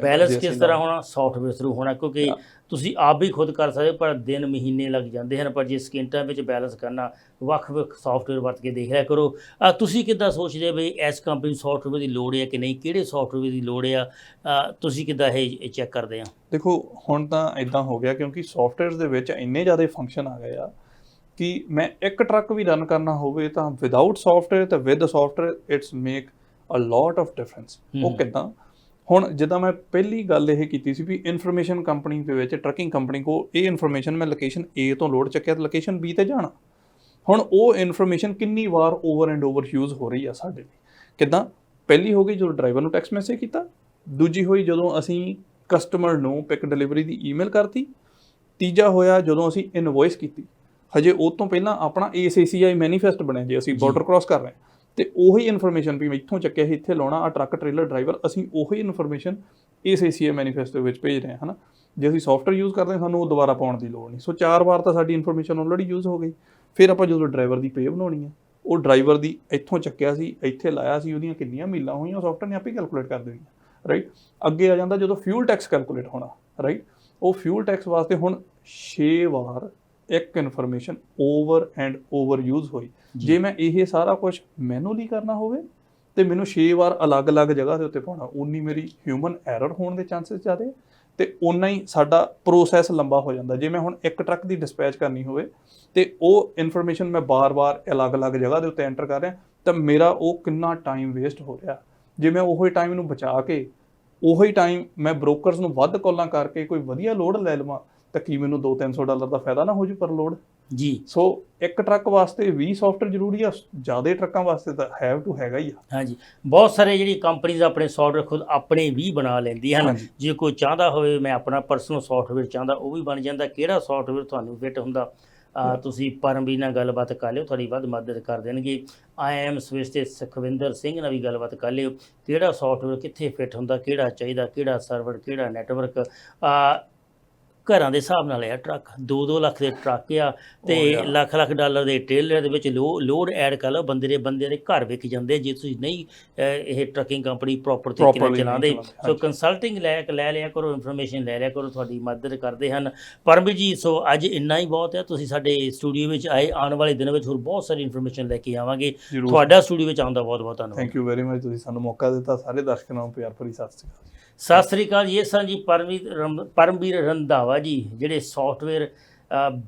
ਬੈਲੈਂਸ ਕਿਸ ਤਰ੍ਹਾਂ ਹੋਣਾ? ਸੌਫਟਵੇਅਰ ਥਰੂ ਹੋਣਾ, ਕਿਉਂਕਿ ਤੁਸੀਂ ਆਪ ਵੀ ਖੁਦ ਕਰ ਸਕਦੇ, ਪਰ ਦਿਨ ਮਹੀਨੇ ਲੱਗ ਜਾਂਦੇ ਹਨ। ਪਰ ਜੇ ਸਕਿੰਟਾਂ ਵਿੱਚ ਬੈਲੈਂਸ ਕਰਨਾ, ਵੱਖ-ਵੱਖ ਸੌਫਟਵੇਅਰ ਵਰਤ ਕੇ ਦੇਖ ਲਿਆ ਕਰੋ। ਤੁਸੀਂ ਕਿੱਦਾਂ ਸੋਚਦੇ ਵੀ ਇਸ ਕੰਪਨੀ ਨੂੰ ਸੌਫਟਵੇਅਰ ਦੀ ਲੋੜ ਹੈ ਕਿ ਨਹੀਂ, ਕਿਹੜੇ ਸੌਫਟਵੇਅਰ ਦੀ ਲੋੜ ਆ, ਤੁਸੀਂ ਕਿੱਦਾਂ ਇਹ ਚੈੱਕ ਕਰਦੇ ਆ? ਦੇਖੋ, ਹੁਣ ਤਾਂ ਇੱਦਾਂ ਹੋ ਗਿਆ ਕਿਉਂਕਿ ਸੌਫਟਵੇਅਰਸ ਦੇ ਵਿੱਚ ਇੰਨੇ ਜ਼ਿਆਦਾ ਫੰਕਸ਼ਨ ਆ ਗਏ ਆ ਕਿ ਮੈਂ ਇੱਕ ਟਰੱਕ ਵੀ ਰਨ ਕਰਨਾ ਹੋਵੇ ਤਾਂ ਵਿਦਆਊਟ ਸੌਫਟਵੇਅਰ ਤੇ with software it's make a lot of difference. ਉਹ ਕਿੱਦਾਂ? ਹੁਣ ਜਿੱਦਾਂ ਮੈਂ ਪਹਿਲੀ ਗੱਲ ਇਹ ਕੀਤੀ ਸੀ ਵੀ ਇਨਫੋਰਮੇਸ਼ਨ ਕੰਪਨੀ ਦੇ ਵਿੱਚ, ਟਰੱਕਿੰਗ ਕੰਪਨੀ ਕੋਲ ਇਹ ਇਨਫੋਰਮੇਸ਼ਨ ਮੈਂ ਲੋਕੇਸ਼ਨ A ਤੋਂ ਲੋਡ ਚੱਕਿਆ ਤੇ ਲੋਕੇਸ਼ਨ B 'ਤੇ ਜਾਣਾ। ਹੁਣ ਉਹ ਇਨਫੋਰਮੇਸ਼ਨ ਕਿੰਨੀ ਵਾਰ ਓਵਰ ਐਂਡ ਓਵਰ ਯੂਜ਼ ਹੋ ਰਹੀ ਆ ਸਾਡੇ ਲਈ। ਕਿੱਦਾਂ? ਪਹਿਲੀ ਹੋ ਗਈ ਜਦੋਂ ਡਰਾਈਵਰ ਨੂੰ ਟੈਕਸਟ ਮੈਸੇਜ ਕੀਤਾ, ਦੂਜੀ ਹੋਈ ਜਦੋਂ ਅਸੀਂ ਕਸਟਮਰ ਨੂੰ ਪਿਕ ਡਿਲੀਵਰੀ ਦੀ ਈਮੇਲ ਕਰਤੀ, ਤੀਜਾ ਹੋਇਆ ਜਦੋਂ ਅਸੀਂ ਇਨਵੋਇਸ ਕੀਤੀ। ਹਜੇ ਉਹ ਤੋਂ ਪਹਿਲਾਂ ਆਪਣਾ ACCI ਮੈਨੀਫੈਸਟ ਬਣਿਆ ਜੇ ਅਸੀਂ ਬਾਰਡਰ ਕ੍ਰਾਸ ਕਰ ਰਹੇ ਹਾਂ, ਤੇ ਉਹੀ ਇਨਫੋਰਮੇਸ਼ਨ ਵੀ ਇੱਥੋਂ ਚੱਕਿਆ ਸੀ ਇੱਥੇ ਲਾਉਣਾ, ਆ ਟਰੱਕ ਟ੍ਰੇਲਰ ਡਰਾਈਵਰ, ਅਸੀਂ ਉਹੀ ਇਨਫੋਰਮੇਸ਼ਨ ACCI ਮੈਨੀਫੈਸਟ ਦੇ ਵਿੱਚ ਭੇਜ ਰਹੇ ਹਾਂ, ਹੈ ਨਾ। ਜੇ ਅਸੀਂ ਸੌਫਟਵੇਅਰ ਯੂਜ਼ ਕਰਦੇ ਹਾਂ ਸਾਨੂੰ ਉਹ ਦੁਬਾਰਾ ਪਾਉਣ ਦੀ ਲੋੜ ਨਹੀਂ। ਸੋ 4 ਵਾਰ ਤਾਂ ਸਾਡੀ ਇਨਫੋਰਮੇਸ਼ਨ ਆਲਰੇਡੀ ਯੂਜ਼ ਹੋ ਗਈ। ਫਿਰ ਆਪਾਂ ਜਦੋਂ ਡਰਾਈਵਰ ਦੀ ਪੇ ਬਣਾਉਣੀ ਹੈ, ਉਹ ਡਰਾਈਵਰ ਦੀ ਇੱਥੋਂ ਚੱਕਿਆ ਸੀ, ਇੱਥੇ ਲਾਇਆ ਸੀ, ਉਹਦੀਆਂ ਕਿੰਨੀਆਂ ਮੀਲਾਂ ਹੋਈਆਂ, ਸੌਫਟਵੇਅਰ ਨੇ ਆਪੇ ਕੈਲਕੂਲੇਟ ਕਰ ਦੇਣੀ, ਰਾਈਟ। ਅੱਗੇ ਆ ਜਾਂਦਾ ਜਦੋਂ ਫਿਊਲ ਟੈਕਸ ਕੈਲਕੂਲੇਟ ਹੋਣਾ, ਰਾਈਟ। ਉਹ ਫਿਊਲ ਟੈਕਸ ਵਾਸਤੇ ਹੁਣ 6 ਵਾਰ ਇੱਕ information over and over use ਹੋਈ। ਜੇ ਮੈਂ ਇਹ ਸਾਰਾ ਕੁਝ ਮੈਨੂਅਲੀ ਕਰਨਾ ਹੋਵੇ ਤੇ ਮੈਨੂੰ 6 ਵਾਰ ਅਲੱਗ-ਅਲੱਗ ਜਗ੍ਹਾ ਦੇ ਉੱਤੇ ਪਾਉਣਾ, ਉਨੀ ਮੇਰੀ ਹਿਊਮਨ ਐਰਰ ਹੋਣ ਦੇ ਚਾਂਸਸ ਜ਼ਿਆਦਾ। ਤੇ ਓਨਾ ਹੀ ਸਾਡਾ ਪ੍ਰੋਸੈਸ ਲੰਬਾ ਹੋ ਜਾਂਦਾ। ਜੇ ਮੈਂ ਹੁਣ ਇੱਕ ਟਰੱਕ ਦੀ ਡਿਸਪੈਚ ਕਰਨੀ ਹੋਵੇ ਤੇ ਉਹ ਇਨਫੋਰਮੇਸ਼ਨ ਮੈਂ ਬਾਰ-ਬਾਰ ਅਲੱਗ-ਅਲੱਗ ਜਗ੍ਹਾ ਦੇ ਉੱਤੇ ਐਂਟਰ ਕਰ ਰਿਹਾ ਤਾਂ ਮੇਰਾ ਉਹ ਕਿੰਨਾ ਟਾਈਮ ਵੇਸਟ ਹੋ ਰਿਹਾ। ਜੇ ਮੈਂ ਉਹੀ ਟਾਈਮ ਨੂੰ ਬਚਾ ਕੇ ਉਹੀ ਟਾਈਮ ਮੈਂ ਬ੍ਰੋਕਰਸ ਨੂੰ ਵੱਧ ਕਾਲਾਂ ਕਰਕੇ ਕੋਈ ਵਧੀਆ ਲੋਡ ਲੈ ਲਵਾਂ ਤਾਂ ਕੀ ਮੈਨੂੰ $200-300 ਦਾ ਫਾਇਦਾ ਨਾ ਹੋ ਜੂ ਪਰ ਲੋਡ ਜੀ। ਸੋ ਇੱਕ ਟਰੱਕ ਵਾਸਤੇ 20 ਸੌਫਟਵੇਅਰ ਜ਼ਰੂਰੀ ਆ, ਜ਼ਿਆਦਾ ਟਰੱਕਾਂ ਵਾਸਤੇ ਤਾਂ ਹੈਵ ਟੂ ਹੈਗਾ ਹੀ ਆ। ਹਾਂਜੀ, ਬਹੁਤ ਸਾਰੇ ਜਿਹੜੀ ਕੰਪਨੀਜ਼ ਆਪਣੇ ਸੌਫਟਵੇਅਰ ਖੁਦ ਆਪਣੇ ਵੀ ਬਣਾ ਲੈਂਦੀਆਂ ਹਨ। ਹਾਂਜੀ। ਜੇ ਕੋਈ ਚਾਹੁੰਦਾ ਹੋਵੇ ਮੈਂ ਆਪਣਾ ਪਰਸਨਲ ਸੌਫਟਵੇਅਰ ਚਾਹੁੰਦਾ ਉਹ ਵੀ ਬਣ ਜਾਂਦਾ। ਕਿਹੜਾ ਸੌਫਟਵੇਅਰ ਤੁਹਾਨੂੰ ਫਿੱਟ ਹੁੰਦਾ ਤੁਸੀਂ ਪਰਮਵੀਰ ਨਾਲ ਗੱਲਬਾਤ ਕਰ ਲਿਓ, ਤੁਹਾਡੀ ਵੱਧ ਮਦਦ ਕਰ ਦੇਣਗੇ। IIM ਸਵਿਸ ਤੇ ਸੁਖਵਿੰਦਰ ਸਿੰਘ ਨਾਲ ਵੀ ਗੱਲਬਾਤ ਕਰ ਲਿਓ, ਕਿਹੜਾ ਸੌਫਟਵੇਅਰ ਕਿੱਥੇ ਫਿੱਟ ਹੁੰਦਾ, ਕਿਹੜਾ ਚਾਹੀਦਾ, ਕਿਹੜਾ ਸਰਵਰ, ਕਿਹੜਾ ਨੈਟਵਰਕ। ਘਰਾਂ ਦੇ ਹਿਸਾਬ ਨਾਲ ਆ ਟਰੱਕ 2-2 ਲੱਖ ਦੇ ਟਰੱਕ ਆ ਤੇ ਲੱਖ ਡਾਲਰ ਦੇ ਟ੍ਰੇਲਰ ਦੇ ਵਿੱਚ ਲੋਡ ਐਡ ਕਰ ਲਓ। ਬੰਦੇ ਦੇ ਘਰ ਵਿਕ ਜਾਂਦੇ ਜੇ ਤੁਸੀਂ ਨਹੀਂ ਇਹ ਟਰੱਕਿੰਗ ਕੰਪਨੀ ਪ੍ਰੋਪਰ ਤਰੀਕੇ ਨਾਲ ਚਲਾਉਂਦੇ। ਸੋ ਕੰਸਲਟਿੰਗ ਲੈ ਲਿਆ ਕਰੋ, ਇਨਫੋਰਮੇਸ਼ਨ ਲੈ ਲਿਆ ਕਰੋ, ਤੁਹਾਡੀ ਮਦਦ ਕਰਦੇ ਹਨ। ਪਰਮਵੀਰ ਜੀ, ਸੋ ਅੱਜ ਇੰਨਾ ਹੀ ਬਹੁਤ ਹੈ। ਤੁਸੀਂ ਸਾਡੇ ਸਟੂਡੀਓ ਵਿੱਚ ਆਏ, ਆਉਣ ਵਾਲੇ ਦਿਨਾਂ ਵਿੱਚ ਹੋਰ ਬਹੁਤ ਸਾਰੀ ਇਨਫੋਰਮੇਸ਼ਨ ਲੈ ਕੇ ਆਵਾਂਗੇ। ਤੁਹਾਡਾ ਸਟੂਡੀਓ ਵਿੱਚ ਆਉਣ ਦਾ ਬਹੁਤ ਬਹੁਤ ਧੰਨਵਾਦ। ਥੈਂਕ ਯੂ ਵੈਰੀ ਮਚ, ਤੁਸੀਂ ਸਾਨੂੰ ਮੌਕਾ ਦਿੱਤਾ। ਸਾਰੇ ਦਰਸ਼ਕਾਂ ਨੂੰ ਪਿਆਰ ਭਰੀ ਸਤਿ ਸ਼੍ਰੀ ਅਕਾਲ। ਸਤਿ ਸ੍ਰੀ ਅਕਾਲ ਜੀ। ਇਹ ਸਨ ਜੀ ਪਰਮਵੀਰ ਰੰਧਾਵਾ ਜੀ, ਜਿਹੜੇ ਸੌਫਟਵੇਅਰ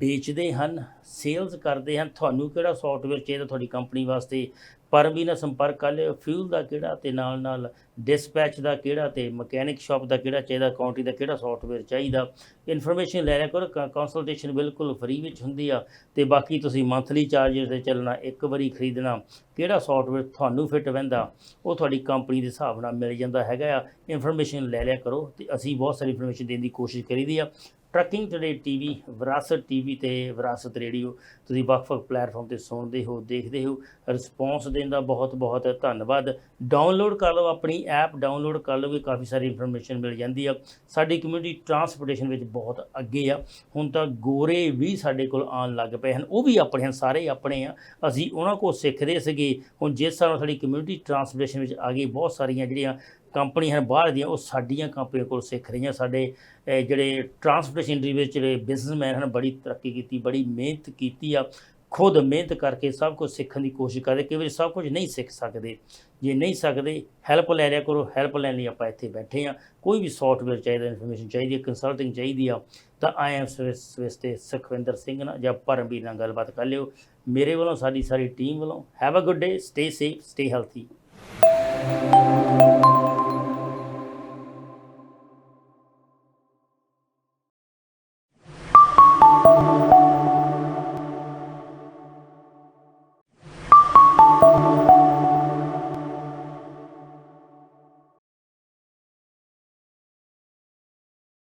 ਵੇਚਦੇ ਹਨ, ਸੇਲਸ ਕਰਦੇ ਹਨ। ਤੁਹਾਨੂੰ ਕਿਹੜਾ ਸੌਫਟਵੇਅਰ ਚਾਹੀਦਾ ਤੁਹਾਡੀ ਕੰਪਨੀ ਵਾਸਤੇ, ਪਰਮਵੀਰ ਨਾਲ ਸੰਪਰਕ ਕਰ ਲਿਓ। ਫਿਊਲ ਦਾ ਕਿਹੜਾ ਤੇ ਨਾਲ ਡਿਸਪੈਚ ਦਾ ਕਿਹੜਾ ਤੇ ਮਕੈਨਿਕ ਸ਼ਾਪ ਦਾ ਕਿਹੜਾ ਚਾਹੀਦਾ, ਅਕਾਊਂਟਿੰਗ ਦਾ ਕਿਹੜਾ ਸੌਫਟਵੇਅਰ ਚਾਹੀਦਾ, ਇਨਫੋਰਮੇਸ਼ਨ ਲੈ ਲਿਆ ਕਰੋ। ਕੰਸਲਟੇਸ਼ਨ ਬਿਲਕੁਲ ਫ੍ਰੀ ਵਿੱਚ ਹੁੰਦੀ ਆ ਤੇ ਬਾਕੀ ਤੁਸੀਂ ਮੰਥਲੀ ਚਾਰਜਸ 'ਤੇ ਚੱਲਣਾ, ਇੱਕ ਵਾਰੀ ਖਰੀਦਣਾ। ਕਿਹੜਾ ਸੌਫਟਵੇਅਰ ਤੁਹਾਨੂੰ ਫਿੱਟ ਬਹਿੰਦਾ ਉਹ ਤੁਹਾਡੀ ਕੰਪਨੀ ਦੇ ਹਿਸਾਬ ਨਾਲ ਮਿਲ ਜਾਂਦਾ ਹੈਗਾ ਆ। ਇਨਫੋਰਮੇਸ਼ਨ ਲੈ ਲਿਆ ਕਰੋ ਤੇ ਅਸੀਂ ਬਹੁਤ ਸਾਰੀ ਇਨਫੋਰਮੇਸ਼ਨ ਦੇਣ ਦੀ ਕੋਸ਼ਿਸ਼ ਕਰੀਦੀ ਆ। ਟਰੱਕਿੰਗ ਟੂਡੇ TV, ਵਿਰਾਸਤ TV ਤੇ ਵਿਰਾਸਤ ਰੇਡੀਓ ਤੁਸੀਂ ਵੱਖ-ਵੱਖ ਪਲੇਟਫਾਰਮ 'ਤੇ ਸੁਣਦੇ ਹੋ, ਦੇਖਦੇ ਹੋ। ਰਿਸਪੌਂਸ ਦੇਣ ਦਾ ਬਹੁਤ ਬਹੁਤ ਧੰਨਵਾਦ। ਡਾਊਨਲੋਡ ਕਰ ਲਓ, ਆਪਣੀ ਐਪ ਡਾਊਨਲੋਡ ਕਰ ਲਓਗੇ, ਕਾਫੀ ਸਾਰੀ ਇਨਫੋਰਮੇਸ਼ਨ ਮਿਲ ਜਾਂਦੀ ਆ। ਸਾਡੀ ਕਮਿਊਨਿਟੀ ਟਰਾਂਸਪੋਰਟੇਸ਼ਨ ਵਿੱਚ ਬਹੁਤ ਅੱਗੇ ਆ। ਹੁਣ ਤਾਂ ਗੋਰੇ ਵੀ ਸਾਡੇ ਕੋਲ ਆਉਣ ਲੱਗ ਪਏ ਹਨ, ਉਹ ਵੀ ਆਪਣੇ ਹਨ, ਸਾਰੇ ਆਪਣੇ ਆ। ਅਸੀਂ ਉਹਨਾਂ ਕੋਲ ਸਿੱਖਦੇ ਸੀਗੇ। ਹੁਣ ਜਿਸ ਹਿਸਾਬ ਨਾਲ ਸਾਡੀ ਕਮਿਊਨਿਟੀ ਟਰਾਂਸਪੋਰਟੇਸ਼ਨ ਵਿੱਚ ਆ ਗਈ, ਬਹੁਤ ਸਾਰੀਆਂ ਜਿਹੜੀਆਂ ਕੰਪਨੀਆਂ ਹਨ ਬਾਹਰ ਦੀਆਂ, ਉਹ ਸਾਡੀਆਂ ਕੰਪਨੀਆਂ ਕੋਲ ਸਿੱਖ ਰਹੀਆਂ। ਸਾਡੇ ਜਿਹੜੇ ਟਰਾਂਸਪੋਰਟੇਸ਼ਨ ਇੰਡਸਟਰੀ ਵਿੱਚ ਜਿਹੜੇ ਬਿਜ਼ਨਸਮੈਨ ਹਨ, ਬੜੀ ਤਰੱਕੀ ਕੀਤੀ, ਬੜੀ ਮਿਹਨਤ ਕੀਤੀ ਆ। ਖੁਦ ਮਿਹਨਤ ਕਰਕੇ ਸਭ ਕੁਝ ਸਿੱਖਣ ਦੀ ਕੋਸ਼ਿਸ਼ ਕਰਦੇ। ਕਈ ਵਾਰੀ ਸਭ ਕੁਝ ਨਹੀਂ ਸਿੱਖ ਸਕਦੇ, ਜੇ ਨਹੀਂ ਸਕਦੇ ਹੈਲਪ ਲੈ ਲਿਆ ਕਰੋ। ਹੈਲਪ ਲੈਣ ਲਈ ਆਪਾਂ ਇੱਥੇ ਬੈਠੇ ਹਾਂ। ਕੋਈ ਵੀ ਸੌਫਟਵੇਅਰ ਚਾਹੀਦਾ, ਇਨਫੋਰਮੇਸ਼ਨ ਚਾਹੀਦੀ ਹੈ, ਕੰਸਲਟਿੰਗ ਚਾਹੀਦੀ ਆ ਤਾਂ IIM ਸਵਿਸ ਤੇ ਸੁਖਵਿੰਦਰ ਸਿੰਘ ਨਾਲ ਜਾਂ ਪਰਮਵੀਰ ਨਾਲ ਗੱਲਬਾਤ ਕਰ ਲਿਓ। ਮੇਰੇ ਵੱਲੋਂ, ਸਾਡੀ ਸਾਰੀ ਟੀਮ ਵੱਲੋਂ have a good day, stay safe, stay healthy.